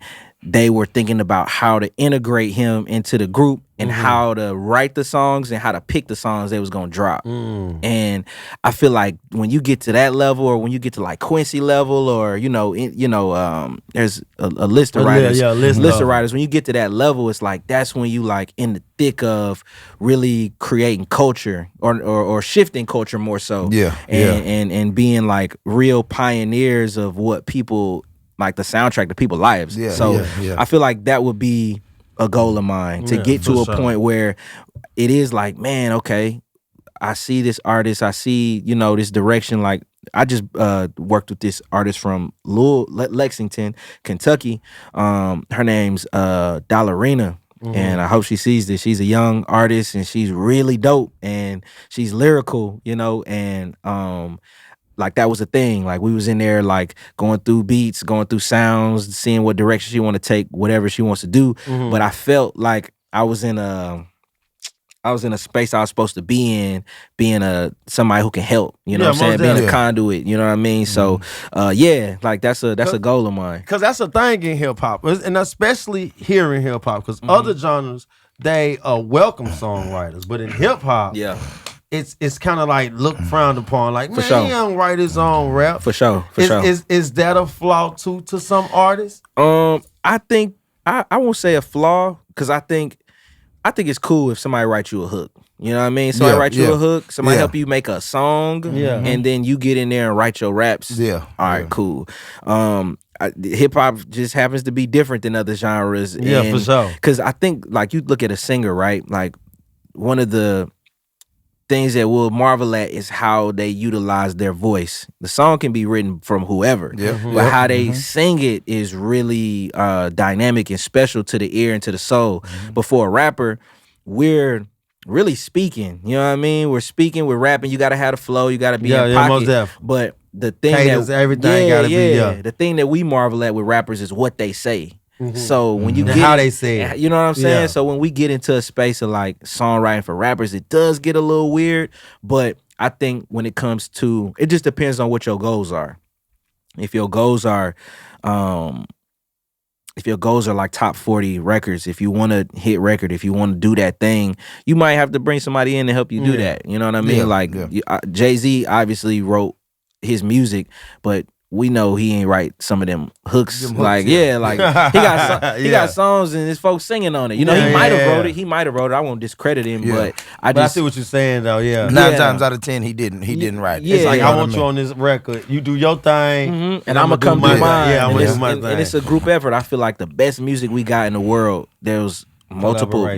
they were thinking about how to integrate him into the group, and how to write the songs and how to pick the songs they was gonna drop. And I feel like when you get to that level, or when you get to like Quincy level, or there's a list of writers, list of writers. When you get to that level, it's like that's when you like in the thick of really creating culture or shifting culture more so. And being like real pioneers of what people like the soundtrack to people's lives. I feel like that would be a goal of mine to get to a point where it is like, man, okay, I see this artist, I see, this direction. Like I just worked with this artist from Lexington, Kentucky. Her name's Dollarina. And I hope she sees this. She's a young artist and she's really dope and she's lyrical, and like that was a thing. Like we was in there like going through beats, going through sounds, seeing what direction she want to take, whatever she wants to do. But I felt like I was in a space I was supposed to be in, being somebody who can help, what I'm saying? Being a conduit, you know what I mean? So like that's a goal of mine. Cause that's a thing in hip hop, and especially here in hip hop, because other genres, they welcome songwriters, but in hip hop, it's kind of like frowned upon, like, man, he don't write his own rap. For sure. Is that a flaw too to some artists? I think I won't say a flaw, because I think it's cool if somebody writes you a hook. You know what I mean? Somebody write you a hook, somebody help you make a song, and then you get in there and write your raps. All right, cool. Hip hop just happens to be different than other genres. For sure. Because I think, like, you look at a singer, right? Like, one of the things that we'll marvel at is how they utilize their voice. The song can be written from whoever, but how they sing it is really dynamic and special to the ear and to the soul. But for a rapper, we're really speaking. You know what I mean? We're speaking, we're rapping. You got to have the flow. You got to be in pocket. Most definitely. But the thing Cadence, everything got to be. The thing that we marvel at with rappers is what they say. So when you get how they say it, you know what I'm saying? So when we get into a space of like songwriting for rappers, it does get a little weird. But I think when it comes to, it just depends on what your goals are. If your goals are like top 40 records, if you want to hit record, if you want to do that thing, you might have to bring somebody in to help you do that. You know what I mean? Jay-Z obviously wrote his music, but we know he ain't write some of them hooks. He got songs and his folks singing on it. He might have wrote it. He might have wrote it. I won't discredit him, but I see what you're saying though. 9 times out of 10 he didn't write it. It's like, I want you on this record. You do your thing, and I'm gonna come do mine. I'm gonna do my thing. And it's a group effort. I feel like the best music we got in the world, there's multiple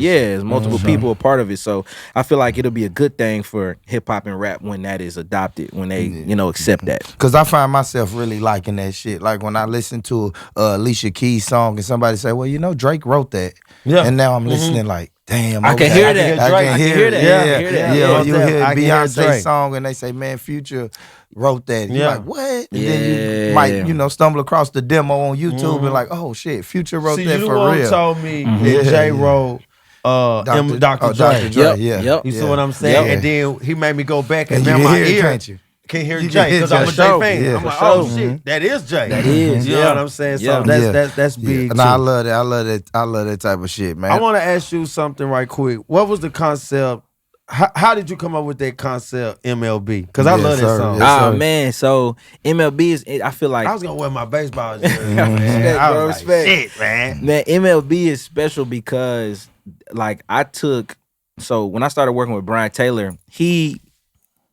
people a part of it. So I feel like it'll be a good thing for hip hop and rap when that is adopted, when they accept that. Because I find myself really liking that shit. Like when I listen to Alicia Keys song and somebody say, well, Drake wrote that, and now I'm listening like, damn, I can hear that. I can hear that. You hear Beyonce song song and they say, man, Future wrote that. You're like, what? And then you might, stumble across the demo on YouTube and like, oh shit, Future wrote that for real. You told me that Jay wrote Dr. Dre. Yep. You see what I'm saying? Yep. And then he made me go back and you in my hear ear. Can't you? Can't hear Jay because I'm a Jay fan. Yeah, I'm like, oh shit, that is Jay. That is, you know what I'm saying? So that's big. No, I love that. I love that type of shit, man. I want to ask you something right quick. What was the concept? How did you come up with that concept, MLB? Because I love that song. Man, so MLB is, I feel like I was gonna wear my baseball jersey. I was like, shit, man. Man, MLB is special because like so when I started working with Brian Taylor, he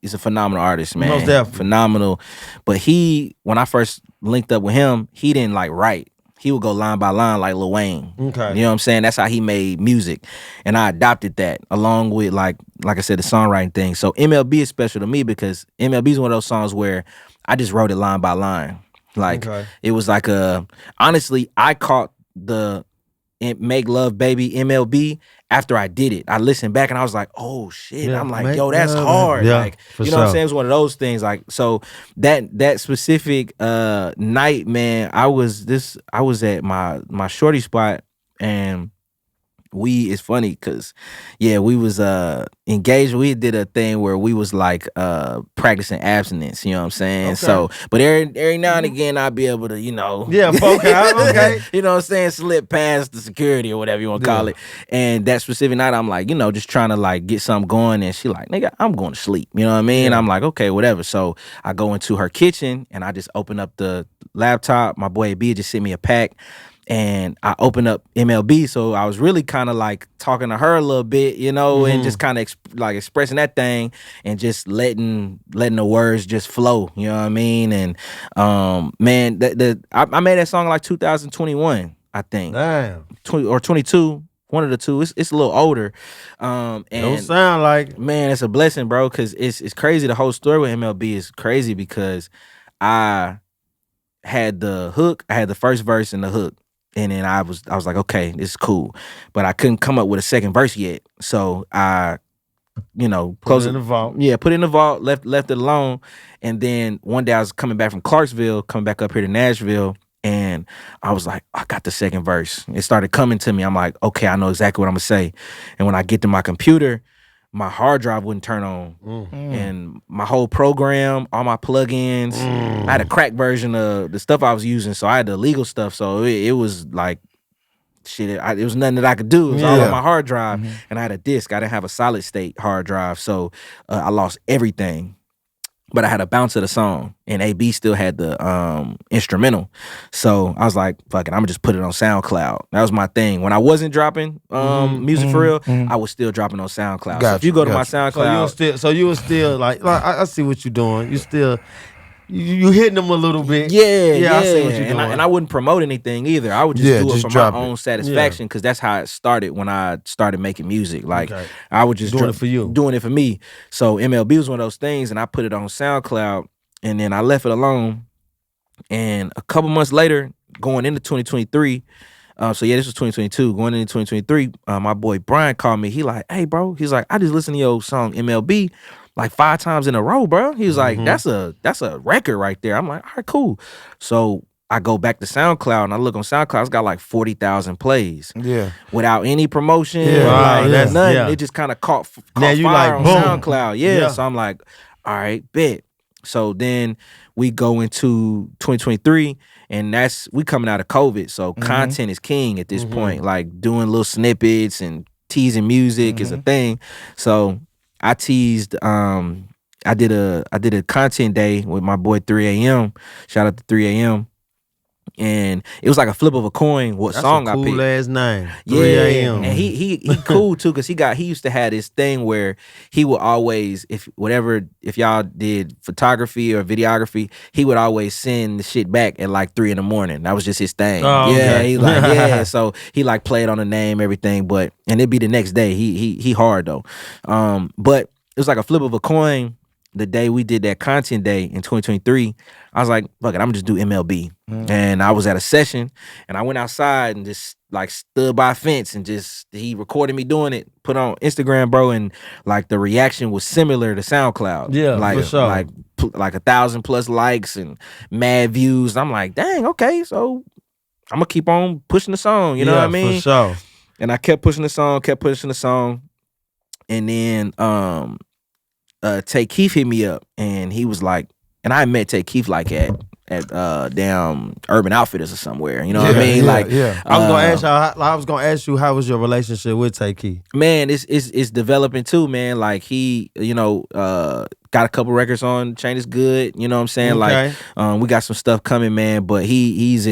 is a phenomenal artist, man. Most definitely. Phenomenal. But when I first linked up with him, he didn't like write. He would go line by line like Lil Wayne. Okay. You know what I'm saying? That's how he made music. And I adopted that along with like I said, the songwriting thing. So MLB is special to me because MLB is one of those songs where I just wrote it line by line. Like it was like honestly, I caught the Make Love Baby MLB after I did it. I listened back and I was like, oh shit. I'm like, yo, that's hard. Yeah, like, you know what I'm saying? It was one of those things. Like, so that specific night, man, I was at my shorty spot and it's funny because we was engaged. We did a thing where we was like practicing abstinence, you know what I'm saying? Okay. So but every now and again I'd be able to, poke out, okay. You know what I'm saying, slip past the security or whatever you want to call it. And that specific night I'm like, just trying to like get something going, and she like, nigga, I'm going to sleep, you know what I mean? I'm like, okay, whatever. So I go into her kitchen and I just open up the laptop. My boy B just sent me a pack. And I opened up MLB, so I was really kind of like talking to her a little bit, and just kind of like expressing that thing and just letting the words just flow, you know what I mean? And man, I made that song like 2021, I think. Damn. Or 22, one of the two. It's a little older. And don't sound like it. Man, it's a blessing, bro, because it's crazy. The whole story with MLB is crazy because I had the hook, I had the first verse and the hook. And then I was like, okay, this is cool. But I couldn't come up with a second verse yet. So I, closed it in the vault. Yeah, put it in the vault, left it alone. And then one day I was coming back from Clarksville, coming back up here to Nashville, and I was like, I got the second verse. It started coming to me. I'm like, okay, I know exactly what I'm gonna say. And when I get to my computer, my hard drive wouldn't turn on. And my whole program, all my plugins, I had a crack version of the stuff I was using, so I had the illegal stuff. So it was like, shit, it was nothing that I could do. It was all on my hard drive. And I had a disk. I didn't have a solid state hard drive, so I lost everything. But I had a bounce of the song, and AB still had the instrumental. So I was like, fuck it, I'm gonna just put it on SoundCloud. That was my thing. When I wasn't dropping music for real, I was still dropping on SoundCloud. So if you go to my SoundCloud, so you were still like I see what you're doing. You still you hitting them a little bit. Yeah. I see what you're doing. And I wouldn't promote anything either. I would just do it for my own satisfaction, because that's how it started when I started making music. Like I would just doing it for you, doing it for me. So MLB was one of those things, and I put it on SoundCloud, and then I left it alone. And a couple months later, going into 2023, this was 2022. Going into 2023, my boy Brian called me. He like, hey bro, he's like, I just listened to your song MLB like 5 times in a row, bro. He was like, that's a record right there. I'm like, all right, cool. So I go back to SoundCloud and I look on SoundCloud. It's got like 40,000 plays. Yeah. Without any promotion. Yeah. Like, That's nothing. yeah. It just kind of caught now you fire like, on boom. SoundCloud. Yeah. So I'm like, all right, bet. So then we go into 2023, and we coming out of COVID. So content is king at this point. Like doing little snippets and teasing music is a thing. So I teased. I did a content day with my boy 3 a.m. Shout out to 3 a.m. And it was like a flip of a coin what song I picked. Cool ass name. 3 a.m. And he cool too, because he used to have this thing where he would always, if y'all did photography or videography, he would always send the shit back at like 3 a.m. That was just his thing. Oh, okay. He like, so he like played on the name, everything, and it'd be the next day. He hard though. But it was like a flip of a coin. The day we did that content day in 2023, I was like, fuck it, I'm gonna just do MLB. And I was at a session, and I went outside and just like stood by a fence, and he recorded me doing it, put on Instagram, bro, and like the reaction was similar to SoundCloud. Yeah, like, for sure. like 1,000+ likes and mad views. I'm like, dang, okay, so I'm gonna keep on pushing the song, you know what I mean? For sure. And I kept pushing the song, and then Tay Keith hit me up, and he was like, and I met Tay Keith like at damn Urban Outfitters or somewhere, you know what I mean? I was gonna ask you, how was your relationship with Tay Keith? Man, it's developing too, man. Like he, got a couple records on Chain Is Good, you know what I'm saying? Okay. Like we got some stuff coming, man, but he's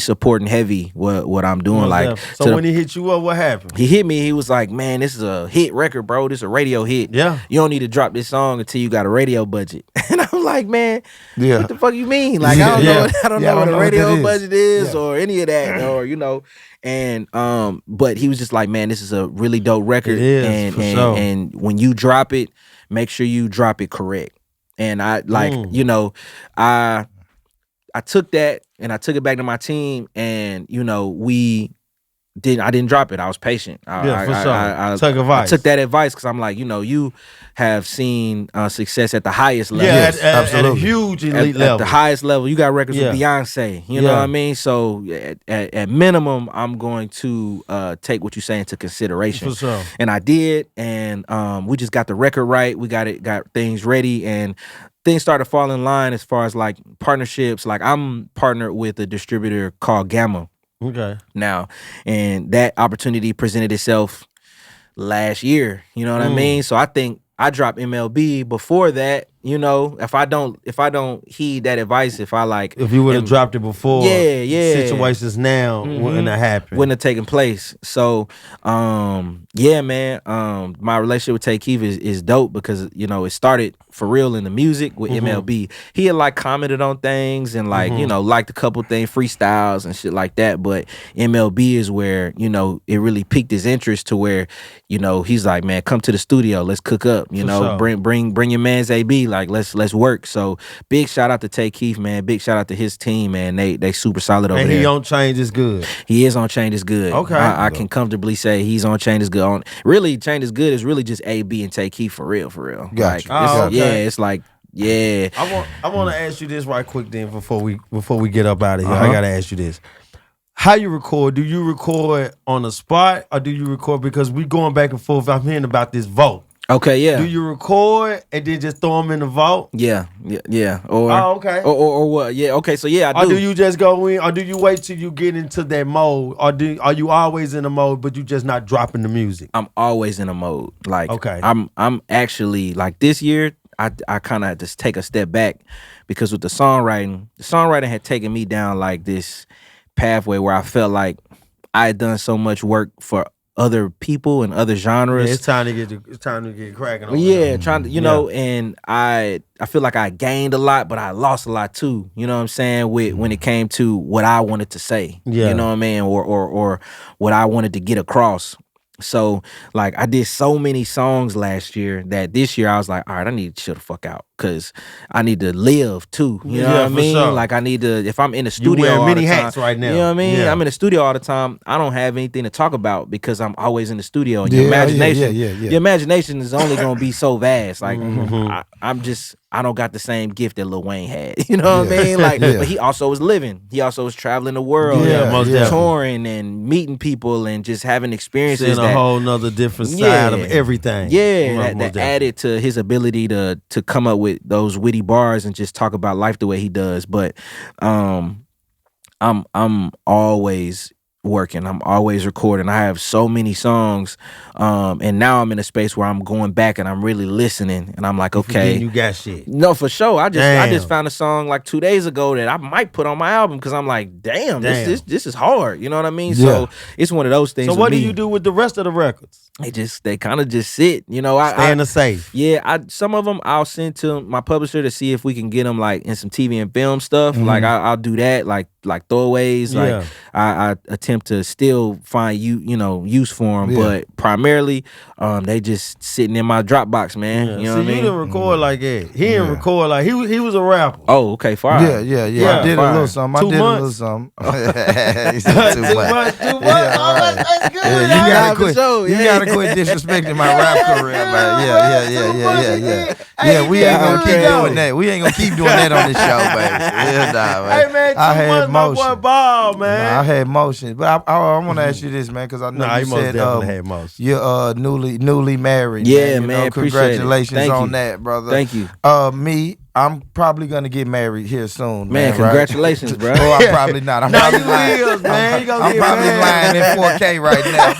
supporting heavy what I'm doing. Like, so when he hit you up, what happened? He hit me, he was like, man, this is a hit record, bro. This is a radio hit. Yeah. You don't need to drop this song until you got a radio budget. And I'm like, man, what the fuck you mean? Like, I don't know what a radio budget is or any of that, or and but he was just like, man, this is a really dope record. It is, for sure. And when you drop it, make sure you drop it correct. And I I took that and I took it back to my team, and we didn't drop it. I was patient. I took advice. I took that advice because I'm like, you have seen success at the highest level. Yeah, at a huge elite level. At the highest level. You got records with Beyonce. You know what I mean? So at minimum, I'm going to take what you say into consideration. For sure. And I did, and we just got the record right. We got things ready, and things started falling in line as far as like partnerships. Like I'm partnered with a distributor called Gamma. Okay. Now, and that opportunity presented itself last year. You know what I mean? So I think I dropped MLB before that. You know, if I don't heed that advice, if you would have dropped it before, situations now wouldn't have happened, wouldn't have taken place. So, man, my relationship with Tay Keith is dope because it started for real in the music with MLB. He had commented on things and liked a couple things, freestyles and shit like that. But MLB is where it really piqued his interest to where he's like, man, come to the studio, let's cook up. Bring your man's AB. Let's work. So big shout out to Tay Keith, man. Big shout out to his team, man. They super solid over there. And he on Change Is Good. He is on Change Is Good. Okay. I can comfortably say he's on Change Is Good. Really, Change Is Good is really just AB and Tay Keith for real. Gotcha. It's like, yeah. I want to ask you this right quick then before we get up out of here. I gotta ask you this. How you record? Do you record on the spot or do you record because we going back and forth? I'm hearing about this vote. Okay, yeah. Do you record and then just throw them in the vault? Yeah. Or okay. Or what? Yeah. Okay. So yeah, I do. Or do you just go in, or do you wait till you get into that mode, or are you always in a mode but you just not dropping the music? I'm always in a mode. Okay. I'm actually this year. I kind of had to take a step back because with the songwriting had taken me down this pathway where I felt like I had done so much work for other people and other genres. Yeah, it's time to get cracking on. Yeah, trying to, and I feel like I gained a lot, but I lost a lot too. You know what I'm saying? When it came to what I wanted to say. Yeah. You know what I mean? Or what I wanted to get across. So I did so many songs last year that this year I was like, all right, I need to chill the fuck out because I need to live too. You know what I mean? Sure. I need to, if I'm in the studio all many the time, hats right now. You know what I mean? Yeah. I'm in the studio all the time. I don't have anything to talk about because I'm always in the studio. And your imagination is only gonna be so vast. I don't got the same gift that Lil Wayne had. You know what I mean? But he also was living. He also was traveling the world, touring and meeting people and just having experiences. Seeing a whole nother different side of everything. Yeah, that added to his ability to come up with those witty bars and just talk about life the way he does. But I'm always working. I'm always recording. I have so many songs, and now I'm in a space where I'm going back and I'm really listening. And I'm like, okay, you got shit. No, for sure. I just found a song 2 days ago that I might put on my album because I'm like, damn. This is hard. You know what I mean? Yeah. So it's one of those things. So what do you do with the rest of the records? They kind of just sit. Stay in the safe. Yeah, some of them I'll send to my publisher to see if we can get them in some TV and film stuff. I'll do that. Like throwaways. Yeah. I attempt to still find use for them, but primarily they just sitting in my Dropbox, man. Yeah. You know what I mean? He didn't record like that. He didn't record like he was a rapper. Oh, okay, fire. Yeah. I did a little something. Too much. He said too much. That's good. You gotta quit disrespecting my rap career, man. Yeah, we ain't gonna keep doing that. We ain't gonna keep doing that on this show, baby. Yeah, nah, man. Hey, man, I had motion. My boy Ball, man. I had motion, but I want to ask you this, man, because I know you said had motion. You're newly married. Yeah, man. Congratulations on that, brother. Thank you. I'm probably gonna get married here soon, man. Congratulations, right? bro. Oh, I'm probably not. I'm probably lying. Man. I'm probably lying in 4K right now.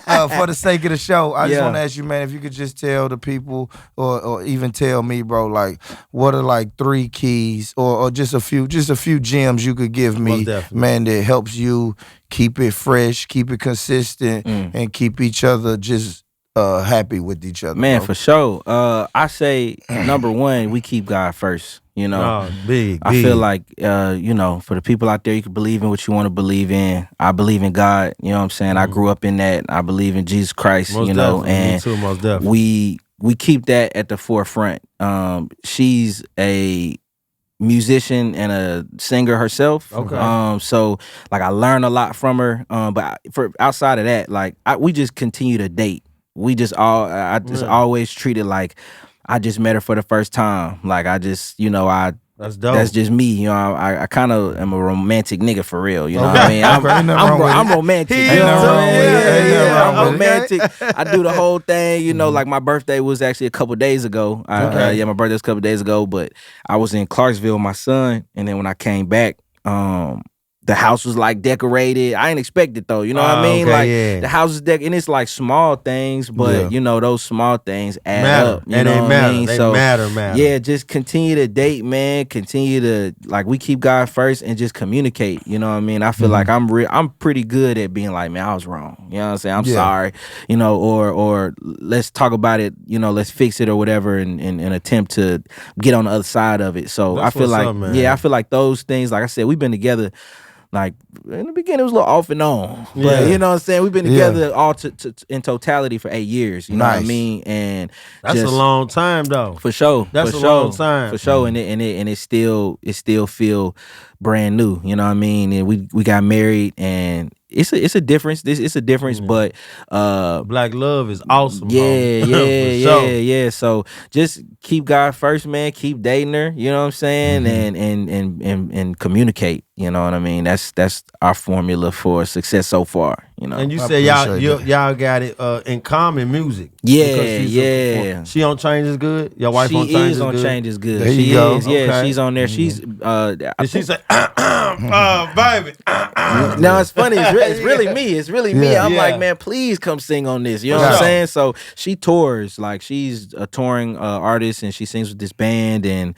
But for the sake of the show, I just want to ask you, man, if you could just tell the people, or even tell me, bro, what are 3 keys, or just a few gems you could give me, man, that helps you keep it fresh, keep it consistent, and keep each other just happy with each other, man, bro. For sure. I say number one, we keep God first. Big. I feel like for the people out there, you can believe in what you want to believe in. I believe in God. You know what I'm saying? I grew up in that. I believe in Jesus Christ. Most definitely. And me too, most definitely. we keep that at the forefront. She's a musician and a singer herself. Okay. So like I learned a lot from her. But for outside of that, like we just continue to date. We just I just always treat it like I just met her for the first time. Like I just, That's dope. that's just me. I kind of am a romantic nigga for real. You know what I mean? I'm romantic. You know what I mean? I'm romantic. I do the whole thing. Like my birthday was actually a couple days ago. My birthday was a couple days ago, but I was in Clarksville with my son, and then when I came back, the house was like decorated. I ain't expect it though. You know what I mean? The house is decorated, and it's like small things, but those small things add up. You know what I mean? They so matter. Yeah, just continue to date, man. Continue to we keep God first and just communicate. You know what I mean? I feel like I'm pretty good at being like, man, I was wrong. You know what I'm saying? I'm sorry. Or let's talk about it. Let's fix it or whatever, and attempt to get on the other side of it. So I feel like I feel like those things. Like I said, we've been together. Like in the beginning, it was a little off and on, but you know what I'm saying. We've been together all in totality for 8 years. You know what I mean? And that's a long time, though. For sure, that's a long time for sure. And it still feel brand new. You know what I mean? And we got married, and it's a difference. It's a difference, but black love is awesome. Yeah. So just keep God first, man. Keep dating her. You know what I'm saying? And communicate. You know what I mean? That's our formula for success so far. And you say y'all got it in common, music. Yeah. She on Change Is Good. Your wife on Change Is Good. She is on Change Is Good. There She go. is. Yeah, Okay. she's on there. She's Did she say, baby? No, it's funny. It's really me. It's really me. I'm like, man, please come sing on this. You know what I'm saying? So she tours. Like she's a touring artist, and she sings with this band, and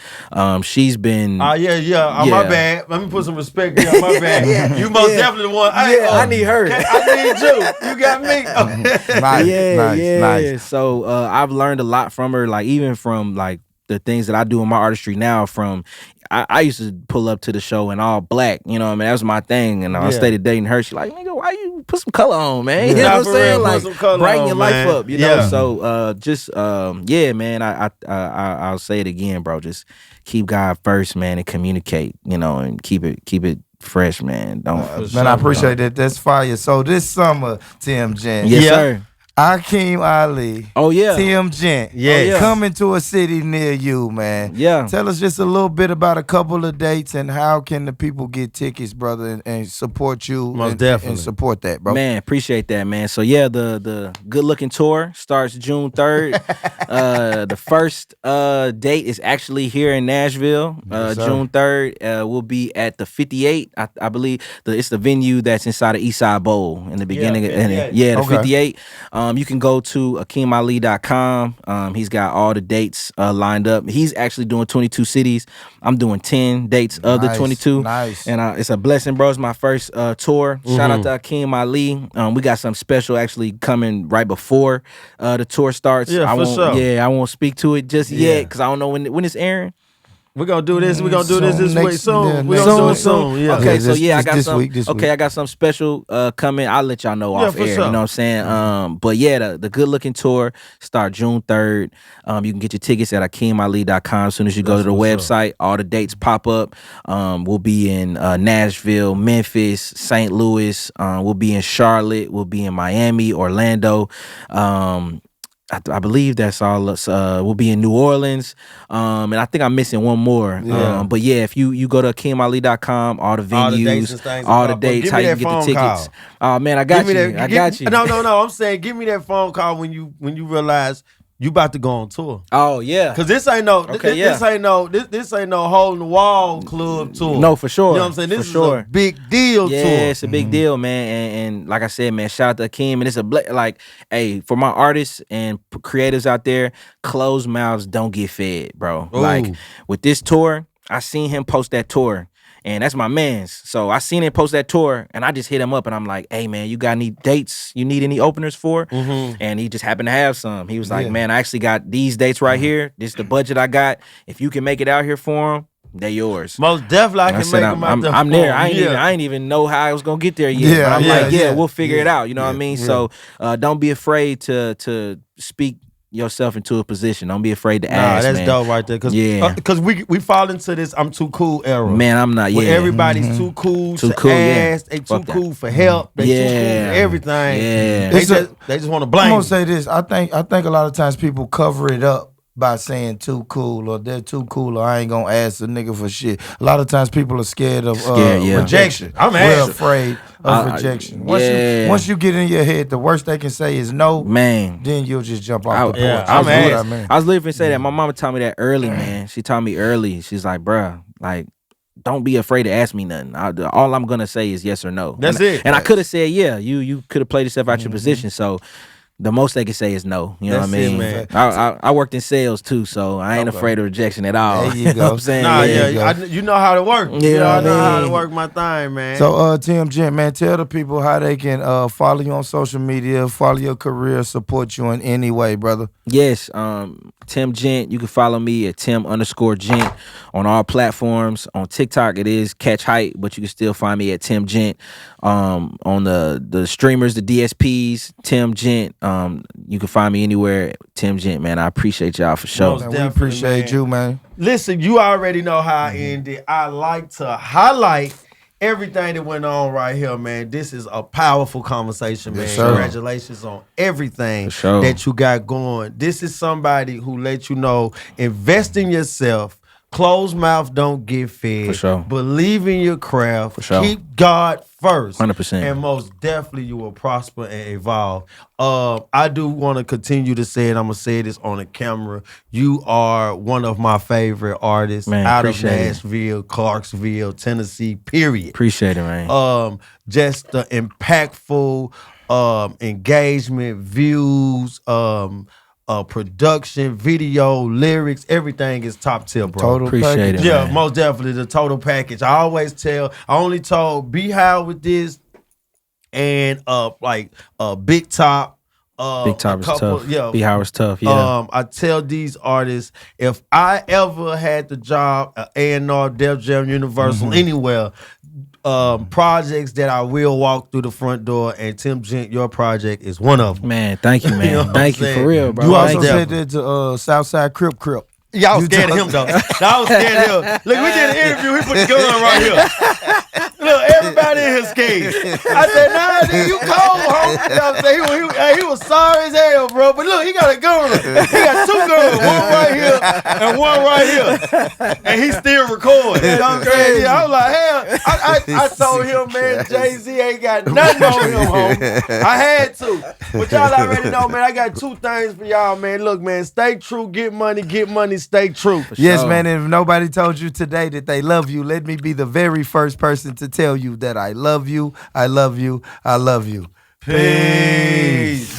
she's been. My bad. Let me put some respect here. My bad. You most definitely the one. I need her. I need you. You got me. Nice. So I've learned a lot from her. Like even from like the things that I do in my artistry now. From I used to pull up to the show in all black. You know what I mean? That was my thing. And I started dating her. She like, nigga, why you put some color on, man? You know what I'm saying? Like brighten your life up. You know. So man. I'll say it again, bro. Just keep God first, man, and communicate. And keep it fresh, man. Don't man, I appreciate that. That's fire. So this summer, Tim Gent. Yes, sir. Akeem Ali. Oh yeah. Tim Gent. Yeah. Coming to a city near you, man. Yeah. Tell us just a little bit about a couple of dates and how can the people get tickets, brother, and support you. Most definitely. And support that, bro. Man, appreciate that, man. So yeah, the Good Looking Tour starts June 3rd. The first date is actually here in Nashville. June 3rd. We'll be at the 58. I believe it's the venue that's inside of Eastside Bowl in the beginning. The 58. You can go to AkeemAli.com. He's got all the dates lined up. He's actually doing 22 cities. I'm doing 10 dates of the 22. Nice. And it's a blessing, bro. It's my first tour. Shout out to Akeem Ali. We got something special actually coming right before the tour starts. Yeah, for sure. Yeah, I won't speak to it just yet because I don't know when it's airing. We're gonna do this. We're gonna do this week soon. We're next gonna do it soon. Yeah. Okay, so I got this some. week. I got something special coming. I'll let y'all know off for air. sure. You know what I'm saying? But yeah, the Good Looking Tour start June 3rd. You can get your tickets at AkeemAli.com. As soon as you go to the website, all the dates pop up. We'll be in Nashville, Memphis, St. Louis. We'll be in Charlotte. We'll be in Miami, Orlando. I believe that's all. We'll be in New Orleans, and I think I'm missing one more. But yeah, if you go to AkeemAli.com, all the venues, all the dates, how you can get the tickets. Oh man, I got you. No. I'm saying, give me that phone call when you realize you about to go on tour. Oh yeah, because this ain't no this ain't no hole in the wall club tour. No, for sure. You know what I'm saying? This is a big deal tour. Yeah, it's a big deal, man. And like I said, man, shout out to Akeem. And it's hey, for my artists and creatives out there, closed mouths don't get fed, bro. Ooh. Like with this tour, I seen him post that tour. And that's my man's. So I seen him post that tour, and I just hit him up, and I'm like, hey, man, you got any dates you need any openers for? And he just happened to have some. He was like, man, I actually got these dates right here. This is the budget I got. If you can make it out here for him, they're yours. Most definitely, I can make them out there. I'm there. I ain't even know how I was going to get there yet. But I'm we'll figure it out. You know what I mean? So don't be afraid to speak yourself into a position. Don't be afraid to ask. That's man. dope right there. Cause we fall into this I'm too cool era. Man, I'm not. Where everybody's too cool to ask. They too cool for help. They too cool for everything. Yeah. They just want to blame. I'm gonna say this. I think a lot of times people cover it up by saying too cool or they're too cool or I ain't gonna ask a nigga for shit. A lot of times people are scared of rejection. We're afraid of rejection. Once you get in your head, the worst they can say is no. Man, then you'll just jump off the porch. I was literally say that. My mama taught me that early, man. She taught me early. She's like, bruh, like, don't be afraid to ask me nothing. All I'm gonna say is yes or no. That's it. And I could have said, yeah, you could have played yourself out your position. So the most they can say is no. You know what I mean? Man. I worked in sales too, so I ain't afraid of rejection at all. There you go. Know what I'm saying? You know how to work. I know how to work my thing, man. So, Tim Gent, man, tell the people how they can follow you on social media, follow your career, support you in any way, brother. Yes, Tim Gent. You can follow me at Tim_Gent on all platforms. On TikTok, it is Catch Hype, but you can still find me at Tim Gent. On the streamers, the DSPs, Tim Gent. You can find me anywhere, Tim Gent, man. I appreciate y'all for sure. We appreciate you, man. Listen, you already know how I end it. I like to highlight everything that went on right here, man. This is a powerful conversation, man. Congratulations on everything that you got going. This is somebody who let you know, invest in yourself. Closed mouth don't get fed. For sure. Believe in your craft. For sure. Keep God first. 100%. And most definitely you will prosper and evolve. I do want to continue to say it. I'm going to say this on the camera. You are one of my favorite artists out of Nashville, Clarksville, Tennessee, period. Appreciate it, man. Just the impactful engagement, views, production, video, lyrics, everything is top tier, bro. Total appreciate package. it. Yeah, man. most definitely the total package. I only told B How with this and Big Top. Big Top is tough. Yeah. B Howard's tough. Yeah. I tell these artists, if I ever had the job at A&R, Def Jam, Universal, anywhere, projects that I will walk through the front door, and Tim Gent, your project is one of them. Man, thank you, man. You know thank you for real, bro. You also said that to Southside Crip. Yeah, I was scared of him, though. I was scared of him. Look, we did an interview. He put the gun right here. Look, everybody in here scared. I said, nah, nigga, you cold, homie. You know what I'm saying? He was sorry as hell, bro. But look, he got a gun. He got two guns, one right here and one right here. And he still recording. You know what I'm saying? I was like, hell, I told him, man, Jay-Z ain't got nothing on him, homie. I had to. But y'all already know, man, I got two things for y'all, man. Look, man, stay true, get money, stay true. Yes, man, and if nobody told you today that they love you, let me be the very first person to tell you that I love you, I love you, I love you. Peace.